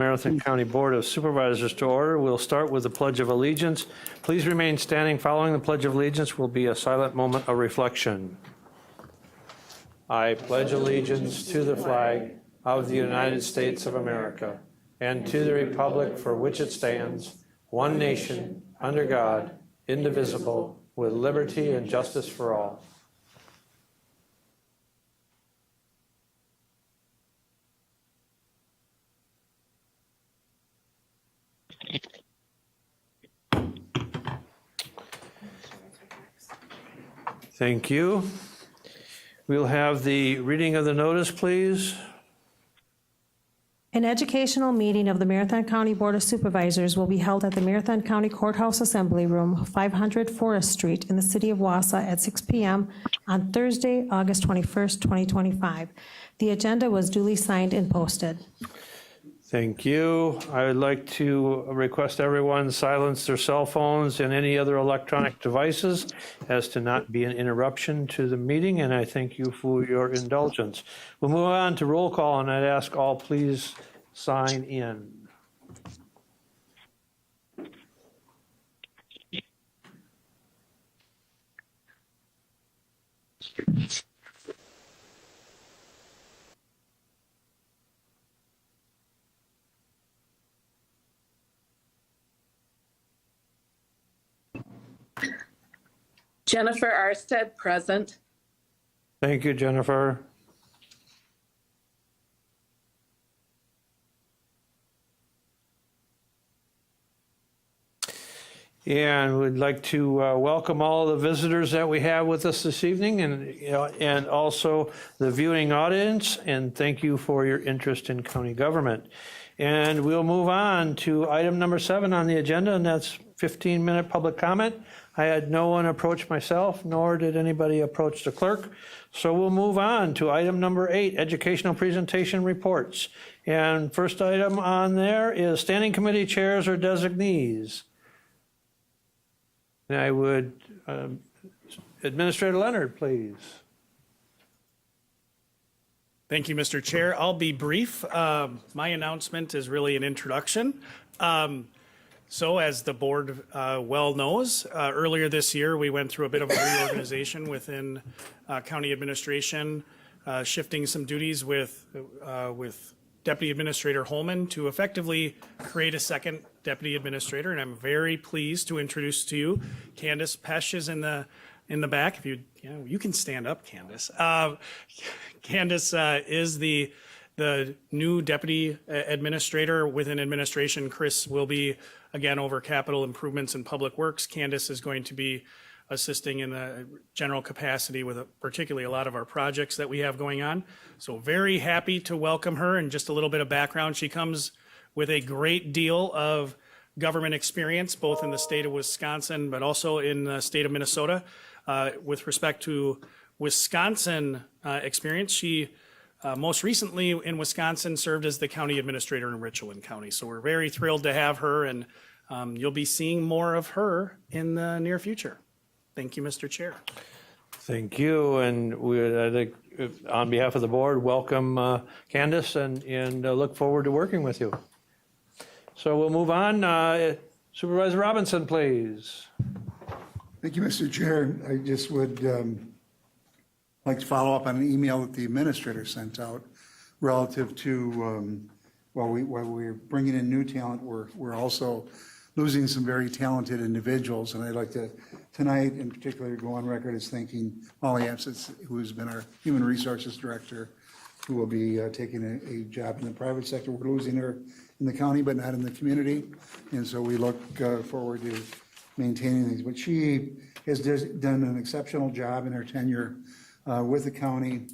Marathon County Board of Supervisors to order. We'll start with the Pledge of Allegiance. Please remain standing. Following the Pledge of Allegiance will be a silent moment of reflection. I pledge allegiance to the flag of the United States of America and to the republic for which it stands, one nation, under God, indivisible, with liberty and justice for all. Thank you. We'll have the reading of the notice, please. An educational meeting of the Marathon County Board of Supervisors will be held at the Marathon County Courthouse Assembly Room, 500 Forest Street in the city of Wausau at 6 p.m. on Thursday, August 21st, 2025. The agenda was duly signed and posted. Thank you. I would like to request everyone silence their cell phones and any other electronic devices as to not be an interruption to the meeting, and I thank you for your indulgence. We'll move on to roll call, and I'd ask all please sign in. Jennifer Arstead, present. Thank you, Jennifer. And we'd like to welcome all the visitors that we have with us this evening, and also the viewing audience, and thank you for your interest in county government. And we'll move on to item number 7 on the agenda, and that's 15-minute public comment. I had no one approach myself, nor did anybody approach the clerk. So we'll move on to item number 8, educational presentation reports. And first item on there is standing committee chairs or designees. And I would, Administrator Leonard, please. Thank you, Mr. Chair. I'll be brief. My announcement is really an introduction. So as the board well knows, earlier this year we went through a bit of a reorganization within county administration, shifting some duties with Deputy Administrator Holman to effectively create a second Deputy Administrator, and I'm very pleased to introduce to you Candace Pesch is in the back. If you can stand up, Candace. Candace is the new Deputy Administrator within administration. Chris will be again over capital improvements and public works. Candace is going to be assisting in the general capacity with particularly a lot of our projects that we have going on. So very happy to welcome her, and just a little bit of background. She comes with a great deal of government experience, both in the state of Wisconsin, but also in the state of Minnesota. With respect to Wisconsin experience, she most recently in Wisconsin served as the county administrator in Richland County. So we're very thrilled to have her, and you'll be seeing more of her in the near future. Thank you, Mr. Chair. Thank you, and I think on behalf of the board, welcome Candace, and look forward to working with you. So we'll move on. Supervisor Robinson, please. Thank you, Mr. Chair. I just would like to follow up on an email that the administrator sent out relative to while we're bringing in new talent, we're also losing some very talented individuals, and I'd like to tonight in particular go on record as thanking Molly Absitz, who's been our Human Resources Director, who will be taking a job in the private sector. We're losing her in the county, but not in the community, and so we look forward to maintaining things. But she has done an exceptional job in her tenure with the county,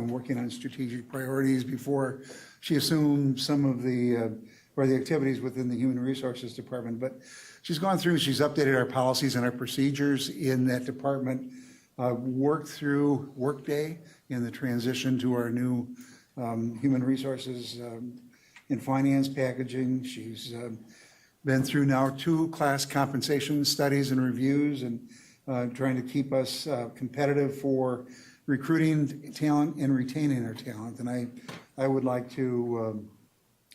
working on strategic priorities before she assumed some of the activities within the Human Resources Department. But she's gone through, she's updated our policies and our procedures in that department, worked through Workday in the transition to our new Human Resources and Finance packaging. She's been through now 2 class compensation studies and reviews, and trying to keep us competitive for recruiting talent and retaining our talent. And I would like to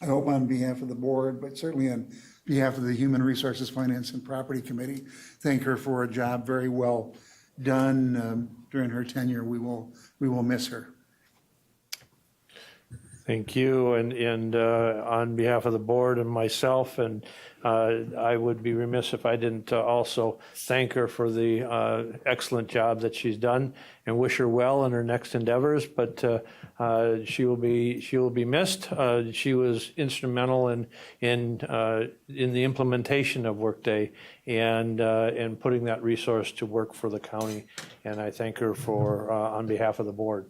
I hope on behalf of the board, but certainly on behalf of the Human Resources, Finance, and Property Committee, thank her for a job very well done during her tenure. We will miss her. Thank you, and on behalf of the board and myself, and I would be remiss if I didn't also thank her for the excellent job that she's done and wish her well in her next endeavors, but she will be missed. She was instrumental in the implementation of Workday and putting that resource to work for the county, and I thank her for on behalf of the board.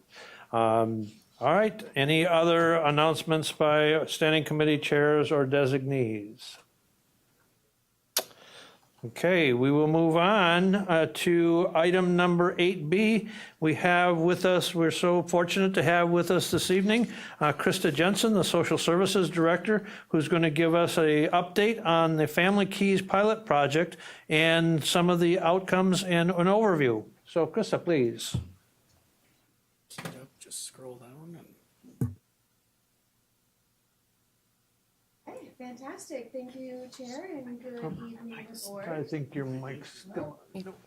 All right, any other announcements by standing committee chairs or designees? Okay, we will move on to item number 8B. We have with us, we're so fortunate to have with us this evening, Krista Jensen, the Social Services Director, who's going to give us an update on the Family Keys pilot project and some of the outcomes and an overview. So Krista, please. Just scroll down and. Hey, fantastic. Thank you, Chair, and good evening, I board. think your mic's still,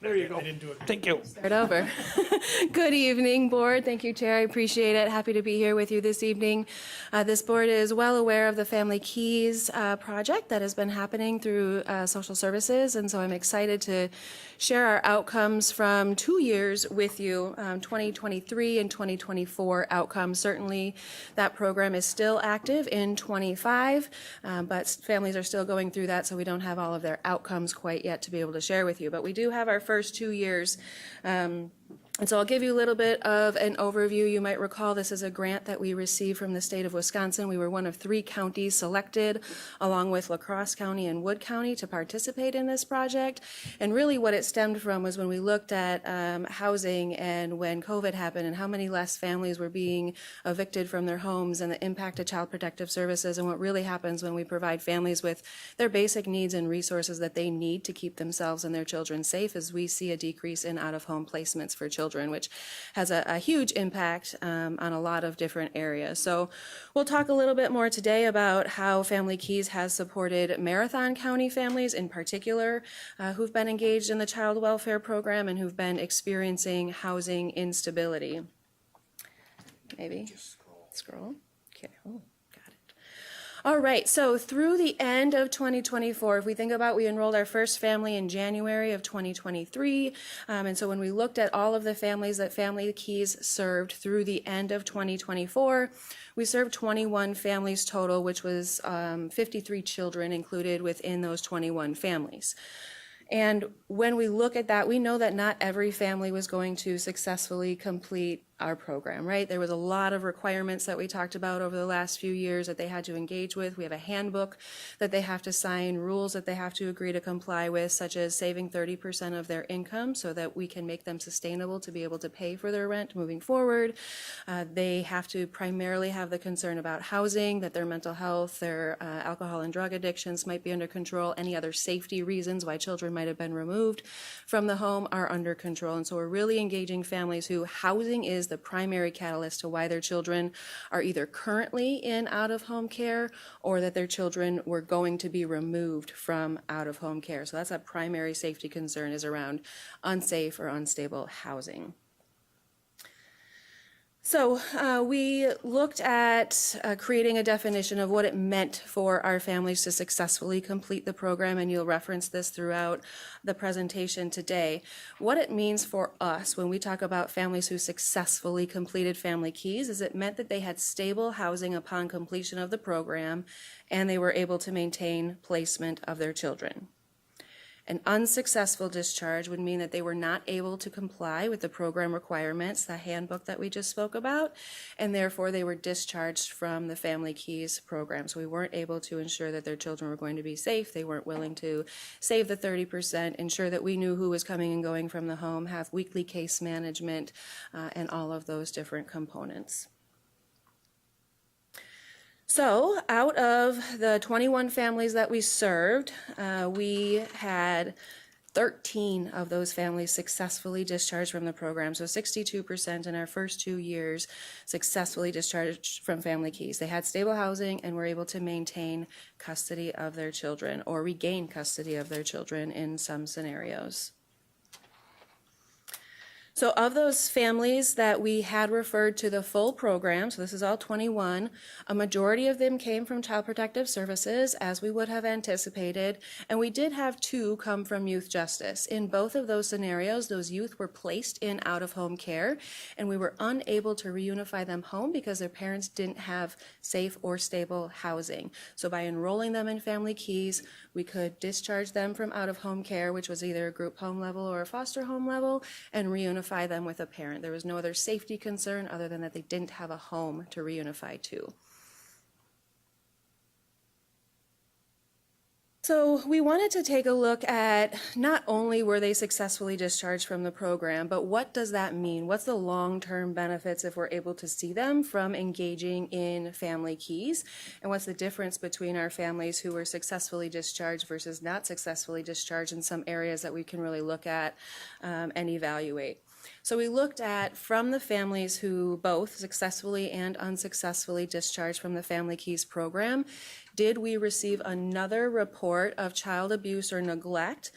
there you go. I didn't do it. Thank you. Start over. Good evening, board. Thank you, Chair. I appreciate it. Happy to be here with you this evening. This board is well aware of the Family Keys project that has been happening through social services, and so I'm excited to share our outcomes from 2 years with you, 2023 and 2024 outcomes. Certainly, that program is still active in 25, but families are still going through that, so we don't have all of their outcomes quite yet to be able to share with you. But we do have our first 2 years. And so I'll give you a little bit of an overview. You might recall this is a grant that we received from the state of Wisconsin. We were one of 3 counties selected, along with La Crosse County and Wood County, to participate in this project. And really what it stemmed from was when we looked at housing and when COVID happened and how many less families were being evicted from their homes and the impact of Child Protective Services and what really happens when we provide families with their basic needs and resources that they need to keep themselves and their children safe, as we see a decrease in out-of-home placements for children, which has a huge impact on a lot of different areas. So we'll talk a little bit more today about how Family Keys has supported Marathon County families in particular who've been engaged in the child welfare program and who've been experiencing housing instability. Maybe scroll. Okay. Oh. All right, so through the end of 2024, if we think about, we enrolled our first family in January of 2023, and so when we looked at all of the families that Family Keys served through the end of 2024, we served 21 families total, which was 53 children included within those 21 families. And when we look at that, we know that not every family was going to successfully complete our program, right? There was a lot of requirements that we talked about over the last few years that they had to engage with. We have a handbook that they have to sign, rules that they have to agree to comply with, such as saving 30% of their income so that we can make them sustainable to be able to pay for their rent moving forward. They have to primarily have the concern about housing, that their mental health, their alcohol and drug addictions might be under control. Any other safety reasons why children might have been removed from the home are under control. And so we're really engaging families who housing is the primary catalyst to why their children are either currently in out-of-home care or that their children were going to be removed from out-of-home care. So that's a primary safety concern, is around unsafe or unstable housing. So we looked at creating a definition of what it meant for our families to successfully complete the program, and you'll reference this throughout the presentation today. What it means for us when we talk about families who successfully completed Family Keys is it meant that they had stable housing upon completion of the program and they were able to maintain placement of their children. An unsuccessful discharge would mean that they were not able to comply with the program requirements, the handbook that we just spoke about, and therefore they were discharged from the Family Keys program. So we weren't able to ensure that their children were going to be safe. They weren't willing to save the 30%, ensure that we knew who was coming and going from the home, have weekly case management, and all of those different components. So out of the 21 families that we served, we had 13 of those families successfully discharged from the program. So 62% in our first 2 years successfully discharged from Family Keys. They had stable housing and were able to maintain custody of their children or regain custody of their children in some scenarios. So of those families that we had referred to the full program, so this is all 21, a majority of them came from Child Protective Services, as we would have anticipated, and we did have 2 come from Youth Justice. In both of those scenarios, those youth were placed in out-of-home care, and we were unable to reunify them home because their parents didn't have safe or stable housing. So by enrolling them in Family Keys, we could discharge them from out-of-home care, which was either a group home level or a foster home level, and reunify them with a parent. There was no other safety concern other than that they didn't have a home to reunify to. So we wanted to take a look at not only were they successfully discharged from the program, but what does that mean? What's the long-term benefits if we're able to see them from engaging in Family Keys? And what's the difference between our families who were successfully discharged versus not successfully discharged in some areas that we can really look at and evaluate? So we looked at from the families who both successfully and unsuccessfully discharged from the Family Keys program, did we receive another report of child abuse or neglect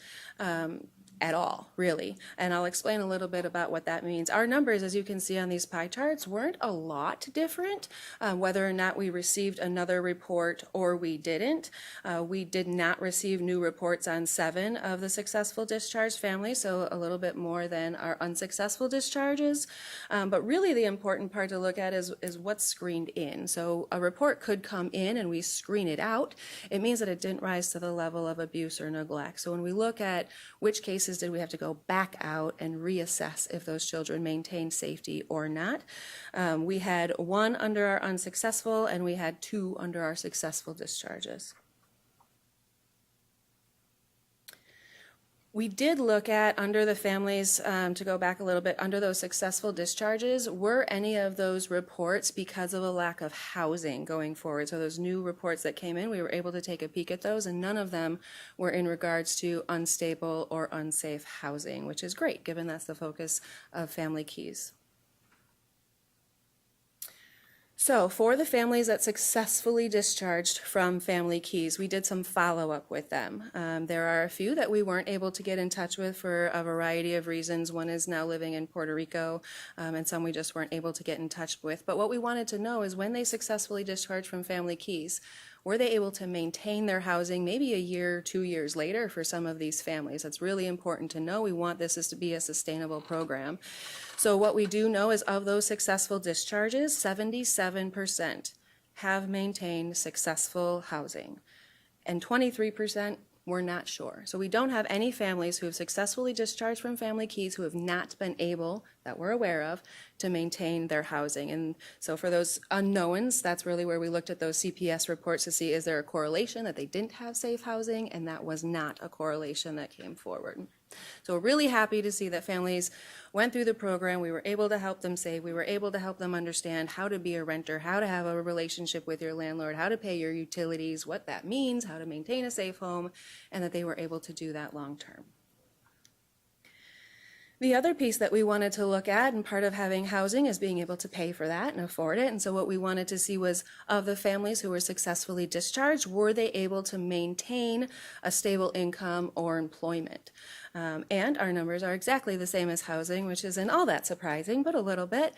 at all, really? And I'll explain a little bit about what that means. Our numbers, as you can see on these pie charts, weren't a lot different, whether or not we received another report or we didn't. We did not receive new reports on 7 of the successful discharged families, so a little bit more than our unsuccessful discharges. But really the important part to look at is what's screened in. So a report could come in and we screen it out. It means that it didn't rise to the level of abuse or neglect. So when we look at which cases did we have to go back out and reassess if those children maintained safety or not, we had 1 under our unsuccessful and we had 2 under our successful discharges. We did look at under the families, to go back a little bit, under those successful discharges, were any of those reports because of a lack of housing going forward? So those new reports that came in, we were able to take a peek at those, and none of them were in regards to unstable or unsafe housing, which is great, given that's the focus of Family Keys. So for the families that successfully discharged from Family Keys, we did some follow-up with them. There are a few that we weren't able to get in touch with for a variety of reasons. One is now living in Puerto Rico, and some we just weren't able to get in touch with. But what we wanted to know is when they successfully discharged from Family Keys, were they able to maintain their housing maybe a year, 2 years later for some of these families? That's really important to know. We want this to be a sustainable program. So what we do know is of those successful discharges, 77% have maintained successful housing, and 23% we're not sure. So we don't have any families who have successfully discharged from Family Keys who have not been able, that we're aware of, to maintain their housing. And so for those unknowns, that's really where we looked at those CPS reports to see is there a correlation that they didn't have safe housing, and that was not a correlation that came forward. So we're really happy to see that families went through the program. We were able to help them save. We were able to help them understand how to be a renter, how to have a relationship with your landlord, how to pay your utilities, what that means, how to maintain a safe home, and that they were able to do that long term. The other piece that we wanted to look at, and part of having housing is being able to pay for that and afford it. And so what we wanted to see was of the families who were successfully discharged, were they able to maintain a stable income or employment? And our numbers are exactly the same as housing, which isn't all that surprising, but a little bit,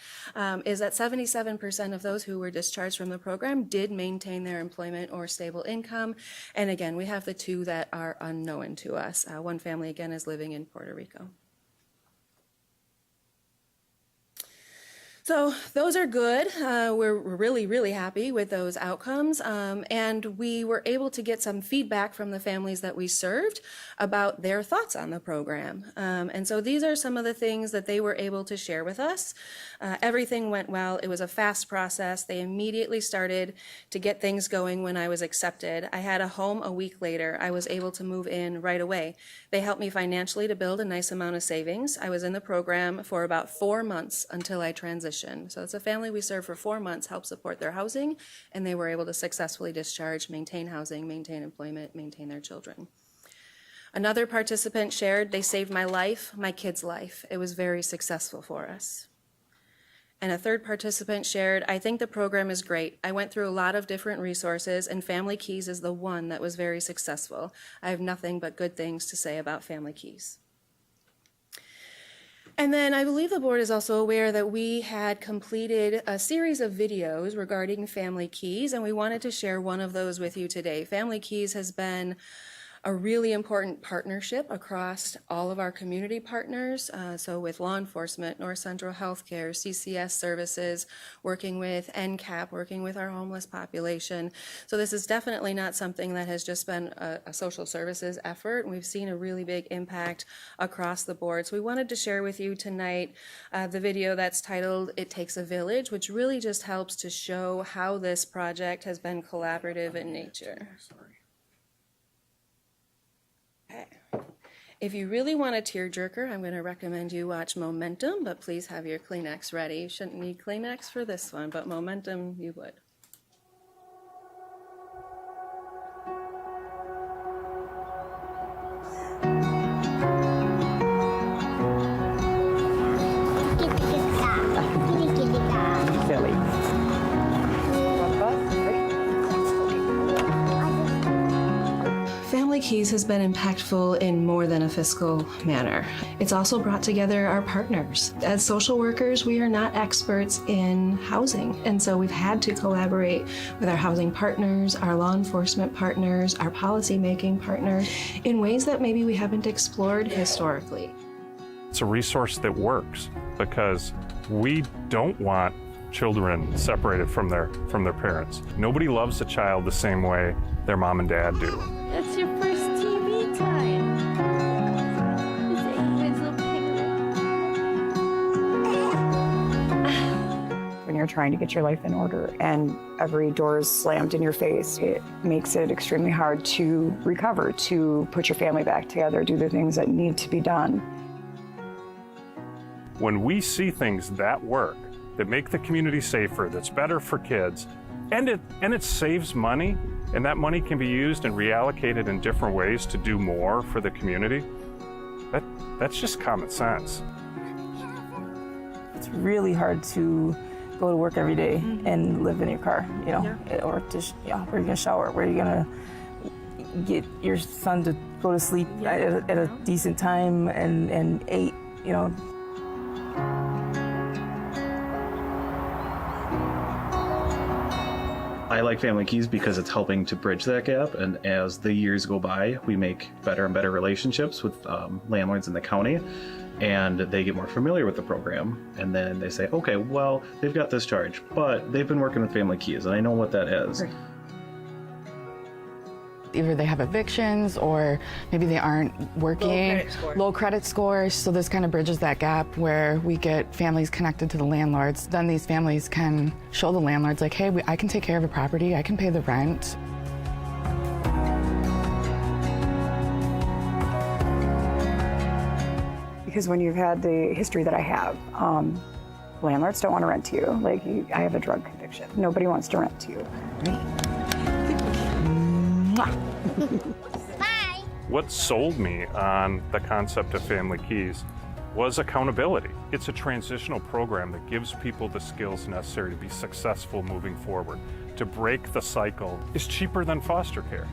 is that 77% of those who were discharged from the program did maintain their employment or stable income. And again, we have the 2 that are unknown to us. One family, again, is living in Puerto Rico. So those are good. We're really, really happy with those outcomes. And we were able to get some feedback from the families that we served about their thoughts on the program. And so these are some of the things that they were able to share with us. Everything went well. It was a fast process. They immediately started to get things going when I was accepted. I had a home a week later. I was able to move in right away. They helped me financially to build a nice amount of savings. I was in the program for about 4 months until I transitioned. So it's a family we served for 4 months, helped support their housing, and they were able to successfully discharge, maintain housing, maintain employment, maintain their children. Another participant shared, they saved my life, my kid's life. It was very successful for us. And a third participant shared, I think the program is great. I went through a lot of different resources, and Family Keys is the one that was very successful. I have nothing but good things to say about Family Keys. And then I believe the board is also aware that we had completed a series of videos regarding Family Keys, and we wanted to share one of those with you today. Family Keys has been a really important partnership across all of our community partners. So with law enforcement, North Central Healthcare, CCS services, working with NCAP, working with our homeless population. So this is definitely not something that has just been a social services effort. We've seen a really big impact across the board. So we wanted to share with you tonight the video that's titled It Takes a Village, which really just helps to show how this project has been collaborative in nature. Okay. If you really want a tearjerker, I'm going to recommend you watch Momentum, but please have your Kleenex ready. You shouldn't need Kleenex for this one, but Momentum you would. Silly. Family Keys has been impactful in more than a fiscal manner. It's also brought together our partners. As social workers, we are not experts in housing, and so we've had to collaborate with our housing partners, our law enforcement partners, our policymaking partners in ways that maybe we haven't explored historically. It's a resource that works because we don't want children separated from their parents. Nobody loves a child the same way their mom and dad do. It's your first TV time. It's a little picnic. When you're trying to get your life in order and every door is slammed in your face, it makes it extremely hard to recover, to put your family back together, do the things that need to be done. When we see things that work, that make the community safer, that's better for kids, and it saves money, and that money can be used and reallocated in different ways to do more for the community, that's just common sense. It's really hard to go to work every day and live in your car, you know, or to, where are you gonna shower? Where are you gonna get your son to go to sleep at a decent time and eat, you know? I like Family Keys because it's helping to bridge that gap, and as the years go by, we make better and better relationships with landlords in the county, and they get more familiar with the program, and then they say, okay, well, they've got this charge, but they've been working with Family Keys, and I know what that is. Right. Either they have evictions or maybe they aren't working, low credit scores. So this kind of bridges that gap where we get families connected to the landlords. Then these families can show the landlords like, hey, I can take care of a property, I can pay the rent. Because when you've had the history that I have, landlords don't want to rent to you. Like, I have a drug conviction. Nobody wants to rent to you. Bye. What sold me on the concept of Family Keys was accountability. It's a transitional program that gives people the skills necessary to be successful moving forward. To break the cycle is cheaper than foster care.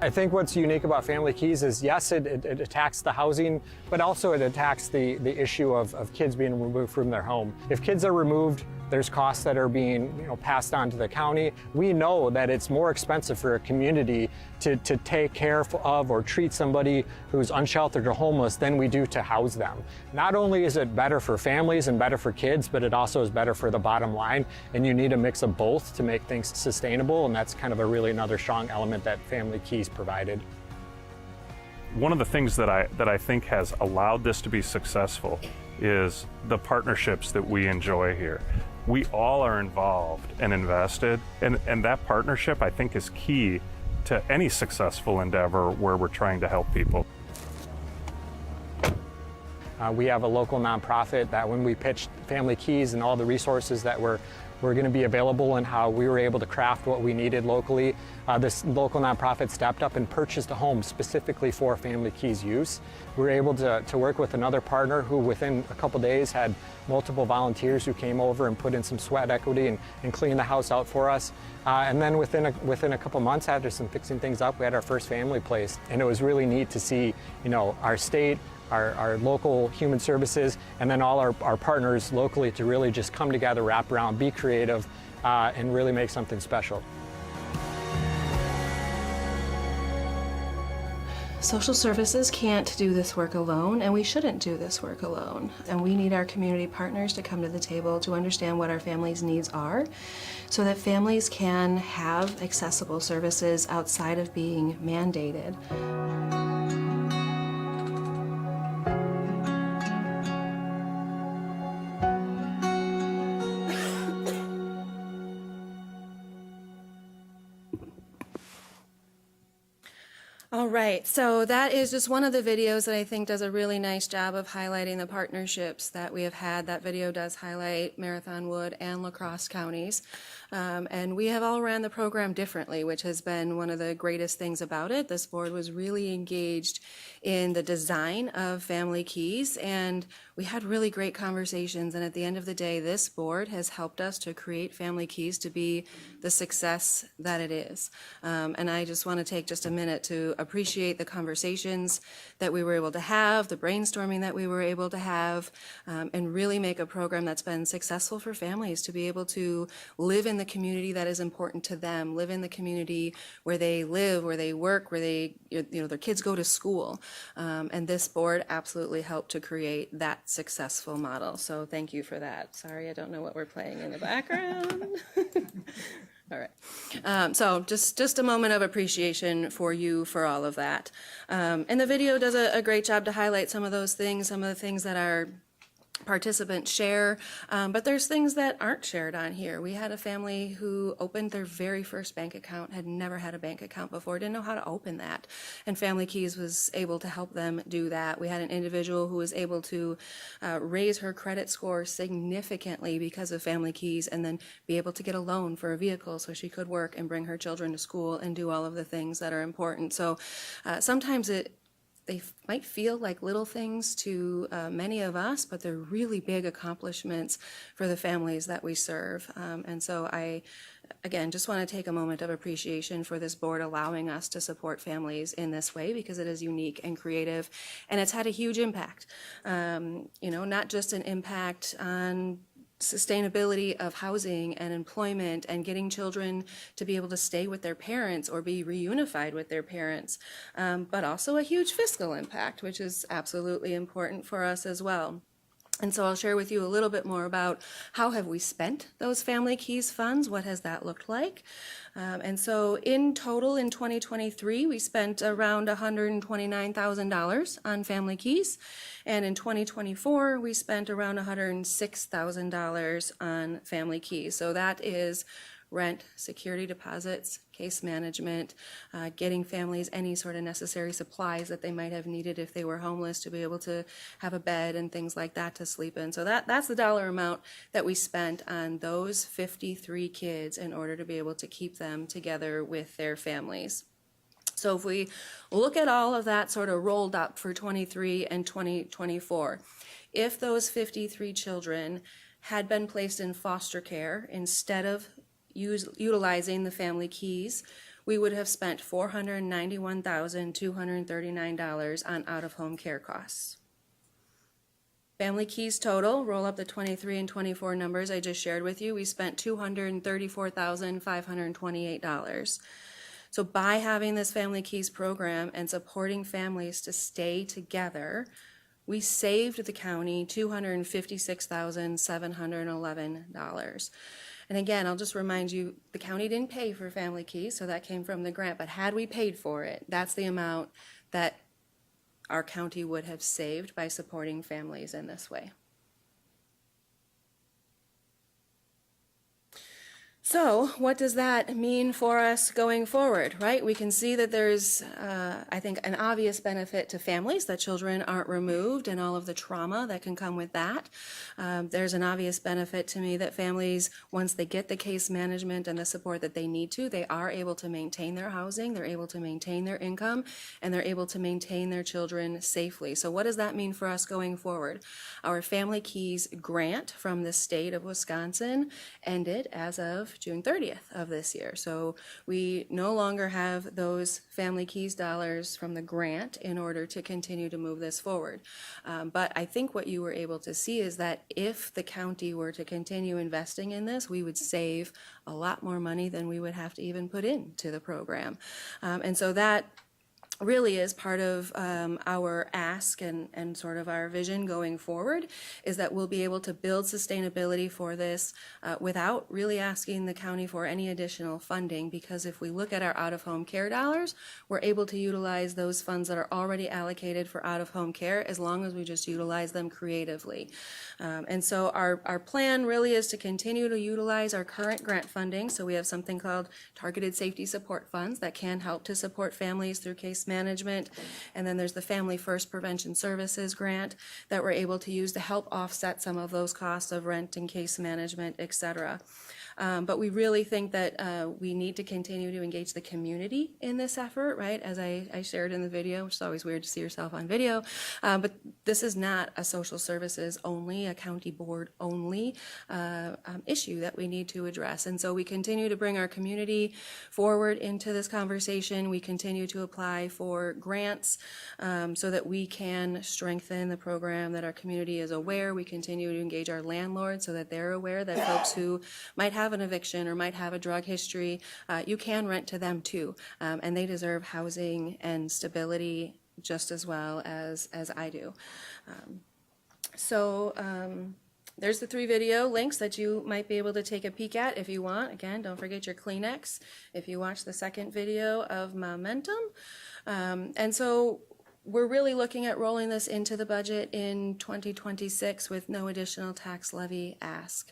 I think what's unique about Family Keys is, yes, it attacks the housing, but also it attacks the issue of kids being removed from their home. If kids are removed, there's costs that are being passed on to the county. We know that it's more expensive for a community to take care of or treat somebody who's unsheltered or homeless than we do to house them. Not only is it better for families and better for kids, but it also is better for the bottom line, and you need a mix of both to make things sustainable, and that's kind of another strong element that Family Keys provided. One of the things that I think has allowed this to be successful is the partnerships that we enjoy here. We all are involved and invested, and that partnership, I think, is key to any successful endeavor where we're trying to help people. We have a local nonprofit that when we pitched Family Keys and all the resources that we're were going to be available and how we were able to craft what we needed locally. This local nonprofit stepped up and purchased a home specifically for Family Keys use. We were able to work with another partner who within a couple days had multiple volunteers who came over and put in some sweat equity and cleaned the house out for us. And then within a couple months, after some fixing things up, we had our first family place. And it was really neat to see, our state, our local human services, and then all our partners locally to really just come together, wrap around, be creative, and really make something special. Social services can't do this work alone, and we shouldn't do this work alone. And we need our community partners to come to the table to understand what our families' needs are, so that families can have accessible services outside of being mandated. All right, so that is just one of the videos that I think does a really nice job of highlighting the partnerships that we have had. That video does highlight Marathon Wood and La Crosse counties. And we have all ran the program differently, which has been one of the greatest things about it. This board was really engaged in the design of Family Keys, and we had really great conversations. And at the end of the day, this board has helped us to create Family Keys to be the success that it is. And I just want to take just a minute to appreciate the conversations that we were able to have, the brainstorming that we were able to have, and really make a program that's been successful for families to be able to live in the community that is important to them, live in the community where they live, where they work, where they, their kids go to school. And this board absolutely helped to create that successful model. So thank you for that. Sorry, I don't know what we're playing in the background. All right. So just a moment of appreciation for you for all of that. And the video does a great job to highlight some of those things, some of the things that our participants share, but there's things that aren't shared on here. We had a family who opened their very first bank account, had never had a bank account before, didn't know how to open that, and Family Keys was able to help them do that. We had an individual who was able to raise her credit score significantly because of Family Keys, and then be able to get a loan for a vehicle so she could work and bring her children to school and do all of the things that are important. So sometimes they might feel like little things to many of us, but they're really big accomplishments for the families that we serve. And so I, again, just want to take a moment of appreciation for this board allowing us to support families in this way, because it is unique and creative, and it's had a huge impact. Not just an impact on sustainability of housing and employment and getting children to be able to stay with their parents or be reunified with their parents, but also a huge fiscal impact, which is absolutely important for us as well. And so I'll share with you a little bit more about how have we spent those Family Keys funds, what has that looked like. And so in total in 2023, we spent around $129,000 on Family Keys. And in 2024, we spent around $106,000 on Family Keys. So that is rent, security deposits, case management, getting families any sort of necessary supplies that they might have needed if they were homeless to be able to have a bed and things like that to sleep in. So that's the dollar amount that we spent on those 53 kids in order to be able to keep them together with their families. So if we look at all of that sort of rolled up for 23 and 2024, if those 53 children had been placed in foster care instead of utilizing the Family Keys, we would have spent $491,239 on out-of-home care costs. Family Keys total, roll up the 23 and 24 numbers I just shared with you, we spent $234,528. So by having this Family Keys program and supporting families to stay together, we saved the county $256,711. And again, I'll just remind you, the county didn't pay for Family Keys, so that came from the grant, but had we paid for it, that's the amount that our county would have saved by supporting families in this way. So what does that mean for us going forward, right? We can see that there's, I think, an obvious benefit to families that children aren't removed and all of the trauma that can come with that. There's an obvious benefit to me that families, once they get the case management and the support that they need to, they are able to maintain their housing, they're able to maintain their income, and they're able to maintain their children safely. So what does that mean for us going forward? Our Family Keys grant from the state of Wisconsin ended as of June 30th of this year. So we no longer have those Family Keys dollars from the grant in order to continue to move this forward. But I think what you were able to see is that if the county were to continue investing in this, we would save a lot more money than we would have to even put into the program. And so that really is part of our ask and sort of our vision going forward, is that we'll be able to build sustainability for this without really asking the county for any additional funding, because if we look at our out-of-home care dollars, we're able to utilize those funds that are already allocated for out-of-home care as long as we just utilize them creatively. And so our plan really is to continue to utilize our current grant funding. So we have something called Targeted Safety Support Funds that can help to support families through case management. And then there's the Family First Prevention Services grant that we're able to use to help offset some of those costs of rent and case management, et cetera. But we really think that we need to continue to engage the community in this effort, right? As I shared in the video, which is always weird to see yourself on video, but this is not a social services only, a county board only issue that we need to address. And so we continue to bring our community forward into this conversation. We continue to apply for grants so that we can strengthen the program, that our community is aware. We continue to engage our landlords so that they're aware that folks who might have an eviction or might have a drug history, you can rent to them too, and they deserve housing and stability just as well as I do. There's the 3 video links that you might be able to take a peek at if you want. Again, don't forget your Kleenex if you watch the second video of Momentum. And so we're really looking at rolling this into the budget in 2026 with no additional tax levy ask,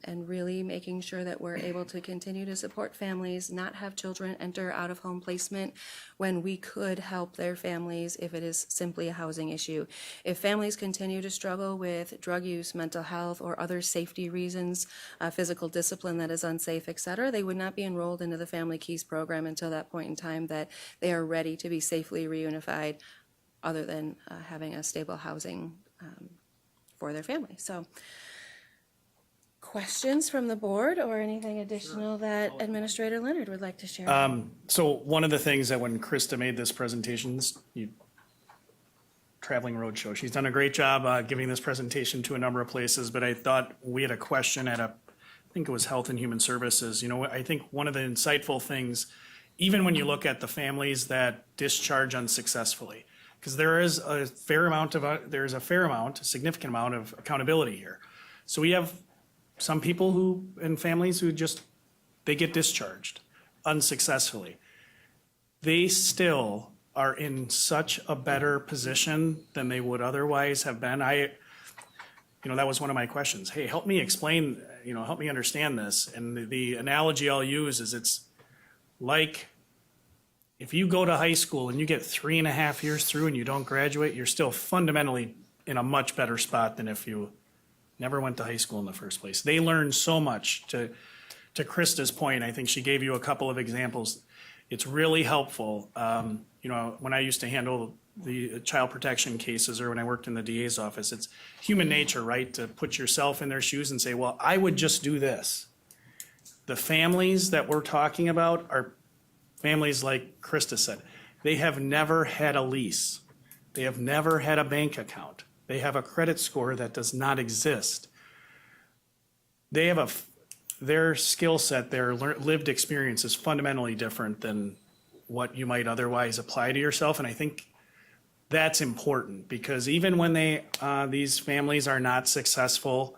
and really making sure that we're able to continue to support families, not have children enter out-of-home placement when we could help their families if it is simply a housing issue. If families continue to struggle with drug use, mental health, or other safety reasons, physical discipline that is unsafe, et cetera, they would not be enrolled into the Family Keys program until that point in time that they are ready to be safely reunified, other than having a stable housing for their family. So, questions from the board or anything additional that Administrator Leonard would like to share? So one of the things that when Krista made this presentation, Traveling Roadshow, she's done a great job giving this presentation to a number of places, but I thought we had a question at I think it was Health and Human Services. You know, I think one of the insightful things, even when you look at the families that discharge unsuccessfully, because there is a significant amount of accountability here. So we have some people and families who they get discharged unsuccessfully. They still are in such a better position than they would otherwise have been. That was one of my questions. Hey, help me explain, help me understand this. And the analogy I'll use is it's like, if you go to high school and you get 3.5 years through and you don't graduate, you're still fundamentally in a much better spot than if you never went to high school in the first place. They learn so much. To Krista's point, I think she gave you a couple of examples. It's really helpful. When I used to handle the child protection cases or when I worked in the DA's office, it's human nature, right? To put yourself in their shoes and say, well, I would just do this. The families that we're talking about are families like Krista said. They have never had a lease. They have never had a bank account. They have a credit score that does not exist. They have their skill set, their lived experience is fundamentally different than what you might otherwise apply to yourself. And I think that's important, because even when these families are not successful,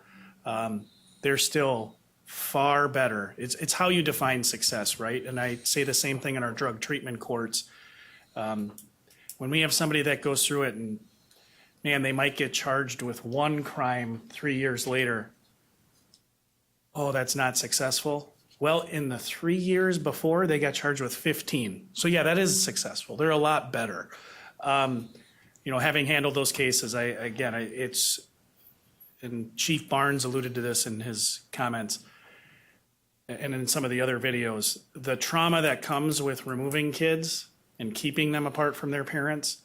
they're still far better. It's how you define success, right? And I say the same thing in our drug treatment courts. When we have somebody that goes through it and, man, they might get charged with one crime 3 years later. Oh, that's not successful. Well, in the 3 years before, they got charged with 15. So yeah, that is successful. They're a lot better. You know, having handled those cases, it's, and Chief Barnes alluded to this in his comments and in some of the other videos, the trauma that comes with removing kids and keeping them apart from their parents,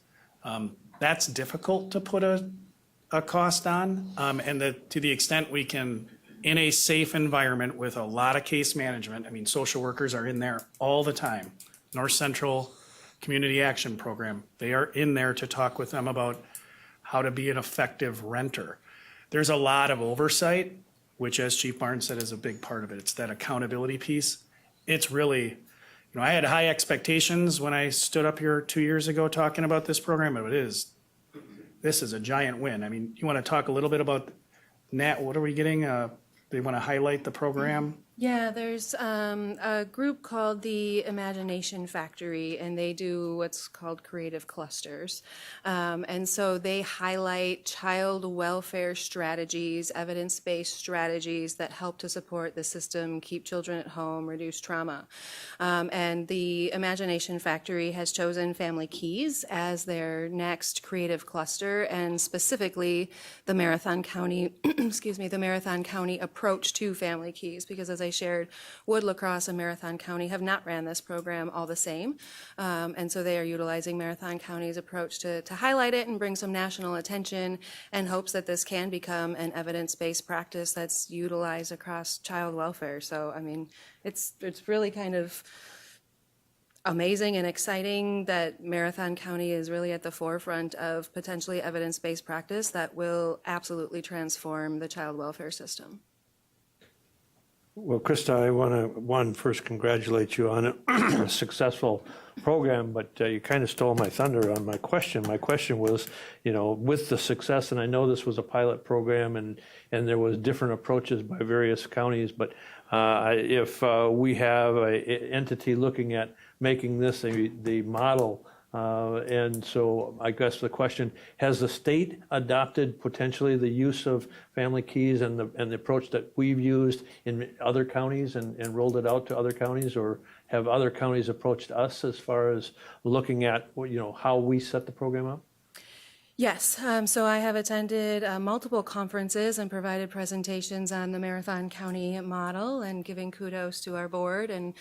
that's difficult to put a cost on. And to the extent we can, in a safe environment with a lot of case management, I mean, social workers are in there all the time. North Central Community Action Program, they are in there to talk with them about how to be an effective renter. There's a lot of oversight, which, as Chief Barnes said, is a big part of it. It's that accountability piece. It's really, you know, I had high expectations when I stood up here 2 years ago talking about this program, but this is a giant win. I mean, you want to talk a little bit about Nat, what are we getting? They want to highlight the program? Yeah, there's a group called the Imagination Factory, and they do what's called creative clusters. And so they highlight child welfare strategies, evidence-based strategies that help to support the system, keep children at home, reduce trauma. And the Imagination Factory has chosen Family Keys as their next creative cluster, and specifically the Marathon County, the Marathon County approach to Family Keys, because as I shared, Wood, La Crosse, and Marathon County have not ran this program all the same. And so they are utilizing Marathon County's approach to highlight it and bring some national attention, and hopes that this can become an evidence-based practice that's utilized across child welfare. So, I mean, it's really kind of amazing and exciting that Marathon County is really at the forefront of potentially evidence-based practice that will absolutely transform the child welfare system. Well, Krista, I want to first congratulate you on a successful program, but you kind of stole my thunder on my question. My question was, you know, with the success, and I know this was a pilot program and there was different approaches by various counties, but if we have an entity looking at making this the model, and so I guess the question, has the state adopted potentially the use of Family Keys and the approach that we've used in other counties and rolled it out to other counties, or have other counties approached us as far as looking at, you know, how we set the program up? Yes, so I have attended multiple conferences and provided presentations on the Marathon County model, and giving kudos to our board. And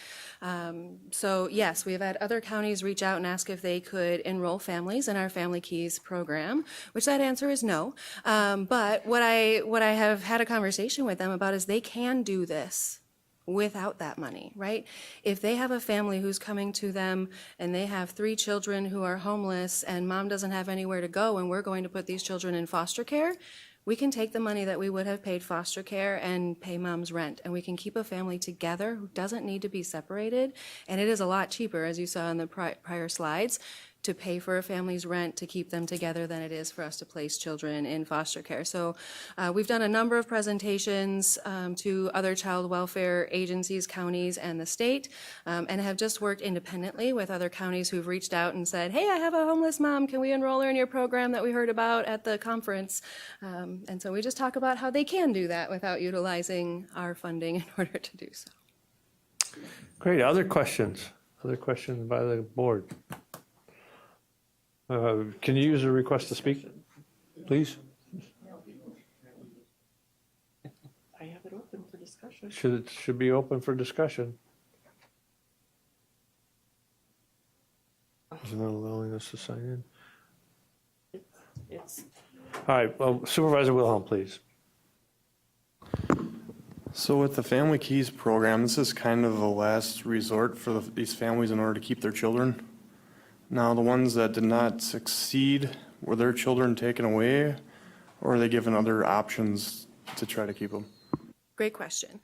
so yes, we've had other counties reach out and ask if they could enroll families in our Family Keys program, which that answer is no. But what I have had a conversation with them about is they can do this without that money, right? If they have a family who's coming to them and they have 3 children who are homeless and mom doesn't have anywhere to go, and we're going to put these children in foster care, we can take the money that we would have paid foster care and pay mom's rent, and we can keep a family together who doesn't need to be separated. And it is a lot cheaper, as you saw in the prior slides, to pay for a family's rent to keep them together than it is for us to place children in foster care. So we've done a number of presentations to other child welfare agencies, counties, and the state, and have just worked independently with other counties who've reached out and said, hey, I have a homeless mom, can we enroll her in your program that we heard about at the conference? And so we just talk about how they can do that without utilizing our funding in order to do so. Great. Other questions? Other questions by the board? Can you use a request to speak, please? I have it open for discussion. Should be open for discussion. Is it not allowing us to sign in? It's All right, well, Supervisor Wilhelm, please. So with the Family Keys program, this is kind of the last resort for these families in order to keep their children. Now, the ones that did not succeed, were their children taken away, or are they given other options to try to keep them? Great question.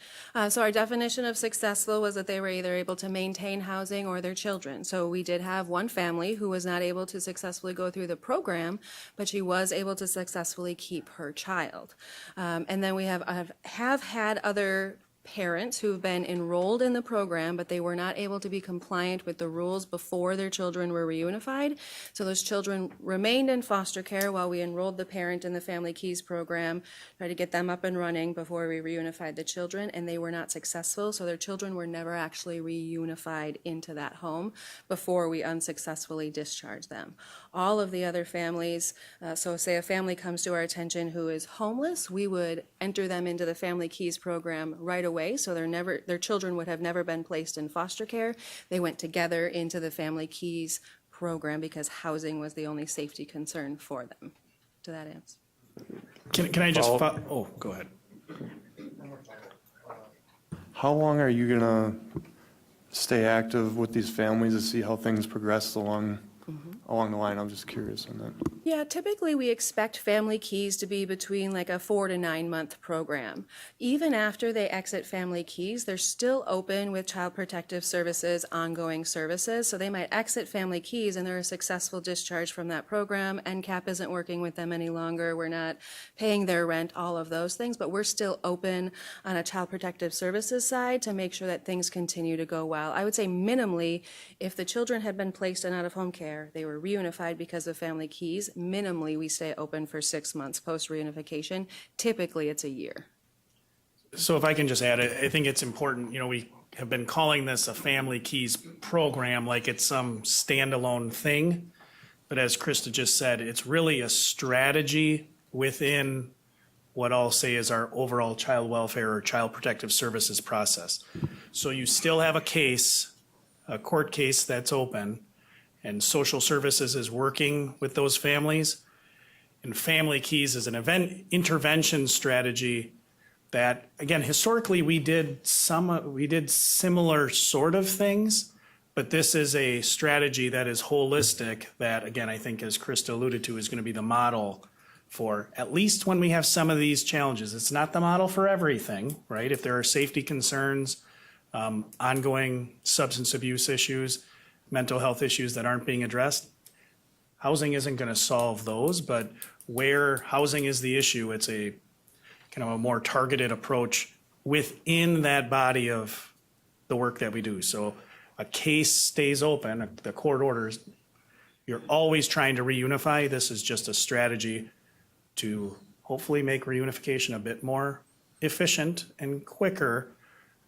So our definition of successful was that they were either able to maintain housing or their children. So we did have one family who was not able to successfully go through the program, but she was able to successfully keep her child. And then we have had other parents who've been enrolled in the program, but they were not able to be compliant with the rules before their children were reunified. So those children remained in foster care while we enrolled the parent in the Family Keys program, tried to get them up and running before we reunified the children, and they were not successful. So their children were never actually reunified into that home before we unsuccessfully discharged them. All of the other families, so say a family comes to our attention who is homeless, we would enter them into the Family Keys program right away. So their children would have never been placed in foster care. They went together into the Family Keys program because housing was the only safety concern for them. To that answer. Can I just, oh, go ahead. How long are you gonna stay active with these families to see how things progress along the line? I'm just curious on that. Yeah, typically we expect Family Keys to be between like a 4 to 9 month program. Even after they exit Family Keys, they're still open with Child Protective Services ongoing services. So they might exit Family Keys and they're a successful discharge from that program. NCAP isn't working with them any longer. We're not paying their rent, all of those things, but we're still open on a Child Protective Services side to make sure that things continue to go well. I would say minimally, if the children had been placed in out-of-home care, they were reunified because of Family Keys, minimally we stay open for 6 months post reunification. Typically it's a year. So if I can just add, I think it's important, we have been calling this a Family Keys program like it's some standalone thing. But as Krista just said, it's really a strategy within what I'll say is our overall child welfare or child protective services process. So you still have a case, a court case that's open, and social services is working with those families. And Family Keys is an intervention strategy that, again, historically we did similar sort of things, but this is a strategy that is holistic that, again, I think as Krista alluded to, is going to be the model for at least when we have some of these challenges. It's not the model for everything, right? If there are safety concerns, ongoing substance abuse issues, mental health issues that aren't being addressed, housing isn't going to solve those, but where housing is the issue, it's a kind of a more targeted approach within that body of the work that we do. So a case stays open, the court orders, you're always trying to reunify. This is just a strategy to hopefully make reunification a bit more efficient and quicker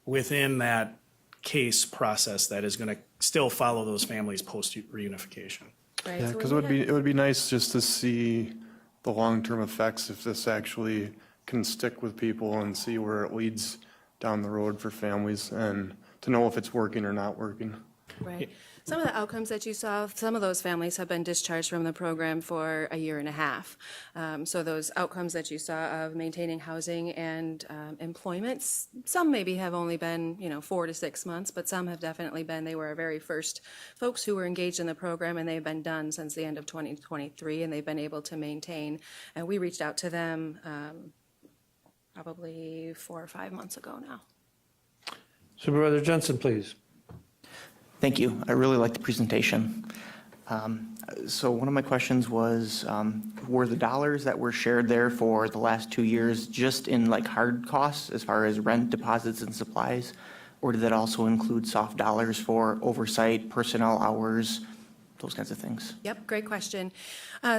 within that case process that is going to still follow those families post reunification. Right, Yeah, so because when it would be nice just to see the long-term effects if this actually can stick with people and see where it leads down the road for families and to know if it's working or not working. Right. Some of the outcomes that you saw, some of those families have been discharged from the program for a year and a half. So those outcomes that you saw of maintaining housing and employment, some maybe have only been, 4 to 6 months, but some have definitely been. They were our very first folks who were engaged in the program, and they've been done since the end of 2023, and they've been able to maintain. And we reached out to them probably 4 or 5 months ago now. Supervisor Jensen, please. Thank you. I really liked the presentation. So one of my questions was, were the dollars that were shared there for the last 2 years just in like hard costs as far as rent, deposits, and supplies? Or did that also include soft dollars for oversight, personnel hours, those kinds of things? Yep, great question.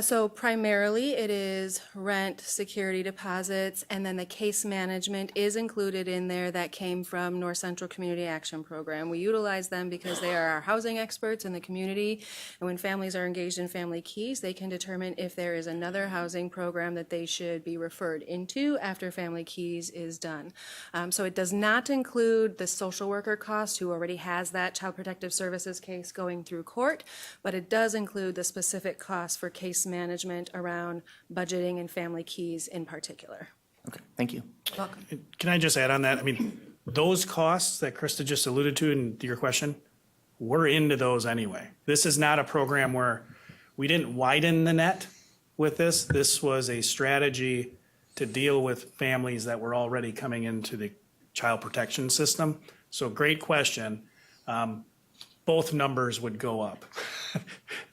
So primarily it is rent, security deposits, and then the case management is included in there that came from North Central Community Action Program. We utilize them because they are our housing experts in the community, and when families are engaged in Family Keys, they can determine if there is another housing program that they should be referred into after Family Keys is done. So it does not include the social worker cost who already has that Child Protective Services case going through court, but it does include the specific costs for case management around budgeting and Family Keys in particular. Okay, thank you. Welcome. Can I just add on that? I mean, those costs that Krista just alluded to in your question, we're into those anyway. This is not a program where we didn't widen the net with this. This was a strategy to deal with families that were already coming into the child protection system. So great question. Both numbers would go up.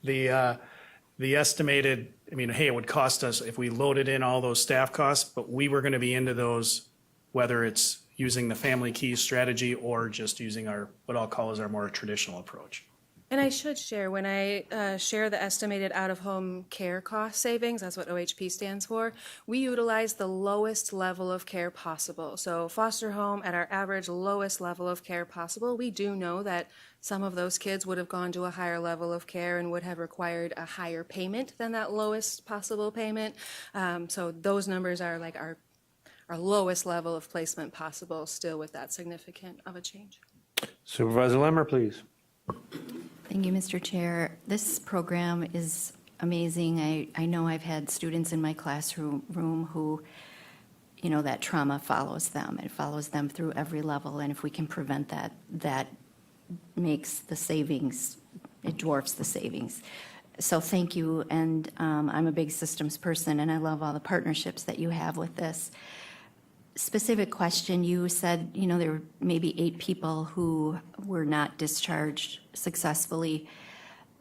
The estimated, it would cost us if we loaded in all those staff costs, but we were going to be into those, whether it's, using the Family Keys strategy or just using our, what I'll call is our more traditional approach. And I should share, when I share the estimated out-of-home care cost savings, that's what OHP stands for, we utilize the lowest level of care possible. So foster home at our average lowest level of care possible. We do know that some of those kids would have gone to a higher level of care and would have required a higher payment than that lowest possible payment. So those numbers are like our lowest level of placement possible, still with that significant of a change. Supervisor Lemmer, please. Thank you, Mr. Chair. This program is amazing. I know I've had students in my classroom who, you know, that trauma follows them. It follows them through every level, and if we can prevent that, that makes the savings, it dwarfs the savings. So thank you, and I'm a big systems person, and I love all the partnerships that you have with this. Specific question, you said, you know, there were maybe 8 people who were not discharged successfully.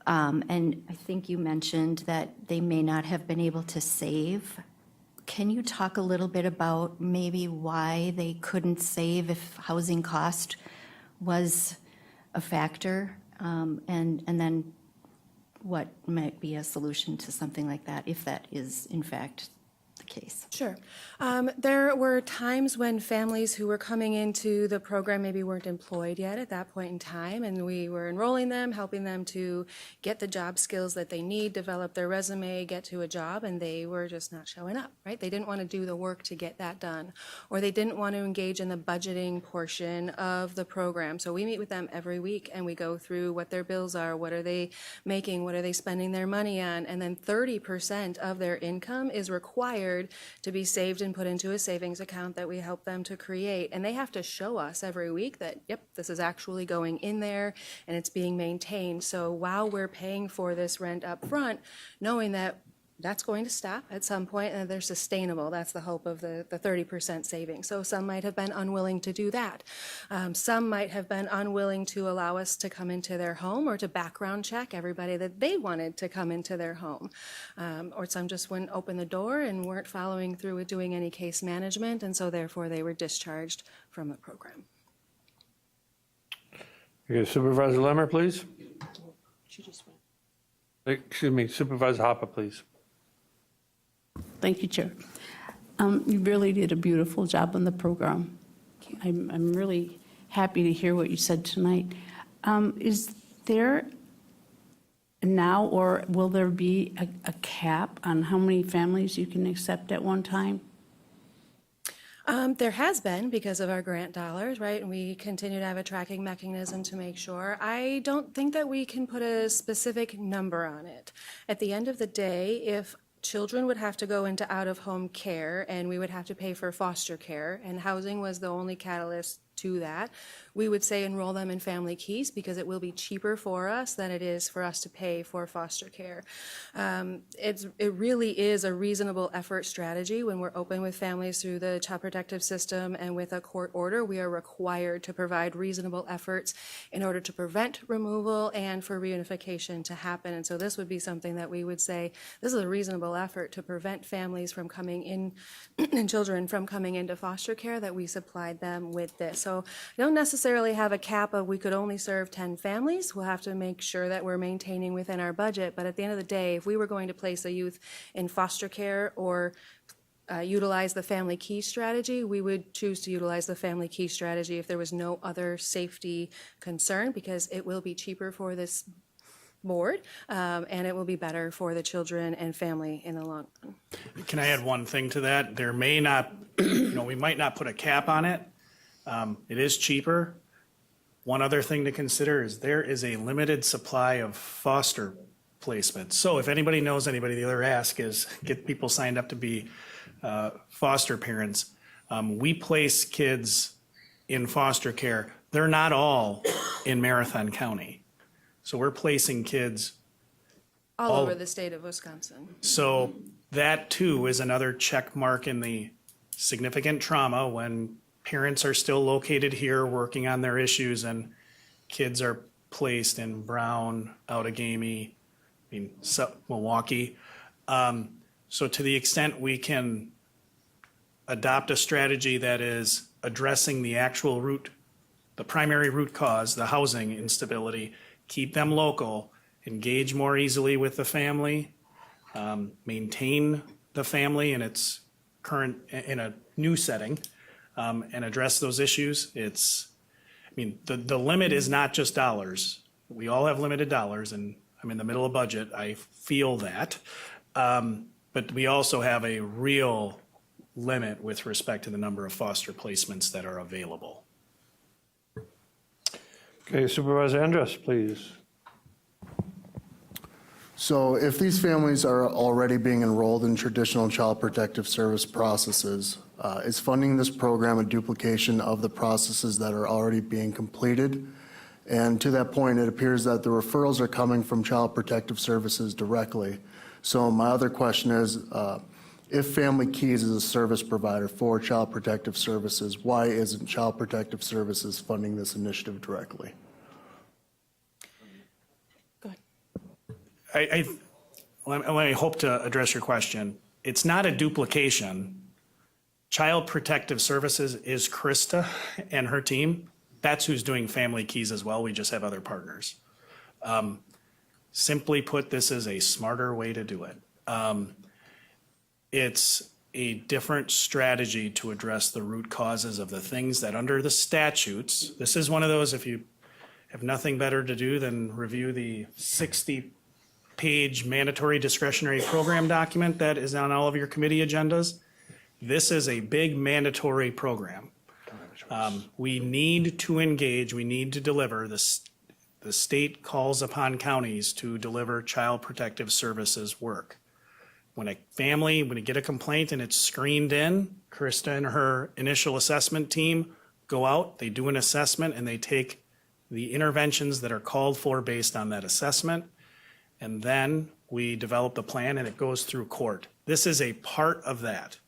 And I think you mentioned that they may not have been able to save. Can you talk a little bit about maybe why they couldn't save if housing cost was a factor? And then what might be a solution to something like that, if that is in fact the case? Sure. There were times when families who were coming into the program maybe weren't employed yet at that point in time, and we were enrolling them, helping them to get the job skills that they need, develop their resume, get to a job, and they were just not showing up, right? They didn't want to do the work to get that done, or they didn't want to engage in the budgeting portion of the program. So we meet with them every week, and we go through what their bills are, what are they making, what are they spending their money on, and then 30% of their income is required to be saved and put into a savings account that we help them to create. And they have to show us every week that, yep, this is actually going in there and it's being maintained. So while we're paying for this rent up front, knowing that that's going to stop at some point and they're sustainable. That's the hope of the 30% saving. So some might have been unwilling to do that. Some might have been unwilling to allow us to come into their home or to background check everybody that they wanted to come into their home. Or some just wouldn't open the door and weren't following through with doing any case management, and so therefore they were discharged from the program. Okay, Supervisor Lemmer, please. She just went. Excuse me, Supervisor Hoppe, please. Thank you, Chair. You really did a beautiful job on the program. I'm really happy to hear what you said tonight. Is there now, or will there be a cap on how many families you can accept at one time? There has been, because of our grant dollars, right? And we continue to have a tracking mechanism to make sure. I don't think that we can put a specific number on it. At the end of the day, if children would have to go into out-of-home care and we would have to pay for foster care, and housing was the only catalyst to that, we would say enroll them in Family Keys because it will be cheaper for us than it is for us to pay for foster care. It really is a reasonable effort strategy. When we're open with families through the Child Protective System and with a court order, we are required to provide reasonable efforts in order to prevent removal and for reunification to happen. And so this would be something that we would say, this is a reasonable effort to prevent families from coming in and children from coming into foster care, that we supplied them with this. So I don't necessarily have a cap of we could only serve 10 families. We'll have to make sure that we're maintaining within our budget. But at the end of the day, if we were going to place a youth in foster care or utilize the Family Key strategy, we would choose to utilize the Family Key strategy if there was no other safety concern, because it will be cheaper for this board and it will be better for the children and family in the long run. Can I add one thing to that? There may not, we might not put a cap on it. It is cheaper. One other thing to consider is there is a limited supply of foster placements. So if anybody knows anybody, the other ask is get people signed up to be foster parents. We place kids in foster care. They're not all in Marathon County. So we're placing kids all over the state of Wisconsin. So that too is another check mark in the significant trauma when parents are still located here working on their issues and kids are placed in Brown, Outagamie, Milwaukee. So to the extent we can adopt a strategy that is addressing the actual root, the primary root cause, the housing instability, keep them local, engage more easily with the family, maintain the family in its current, in a new setting, and address those issues. The limit is not just dollars. We all have limited dollars, and I'm in the middle of budget. I feel that. But we also have a real limit with respect to the number of foster placements that are available. Okay, Supervisor Andrus, please. So if these families are already being enrolled in traditional child protective service processes, is funding this program a duplication of the processes that are already being completed? And to that point, it appears that the referrals are coming from Child Protective Services directly. So my other question is, if Family Keys is a service provider for Child Protective Services, why isn't Child Protective Services funding this initiative directly? I hope to address your question. It's not a duplication. Child Protective Services is Krista and her team. That's who's doing Family Keys as well. We just have other partners. Simply put, this is a smarter way to do it. It's a different strategy to address the root causes of the things that under the statutes, this is one of those, if you have nothing better to do than review the 60-page mandatory discretionary program document that is on all of your committee agendas. This is a big mandatory program. We need to engage, we need to deliver. The state calls upon counties to deliver Child Protective Services work. When you get a complaint and it's screened in, Krista and her initial assessment team go out, they do an assessment, and they take the interventions that are called for based on that assessment. And then we develop the plan and it goes through court. This is a part of that.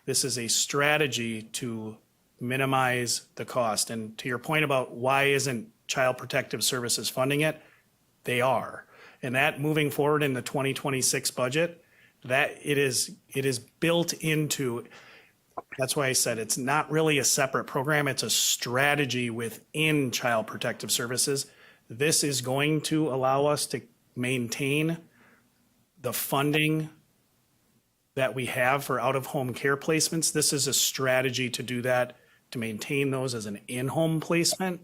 This is a strategy to minimize the cost. And to your point about why isn't Child Protective Services funding it, they are. And that moving forward in the 2026 budget, that it is built into, that's why I said it's not really a separate program, it's a strategy within Child Protective Services. This is going to allow us to maintain the funding that we have for out-of-home care placements. This is a strategy to do that, to maintain those as an in-home placement.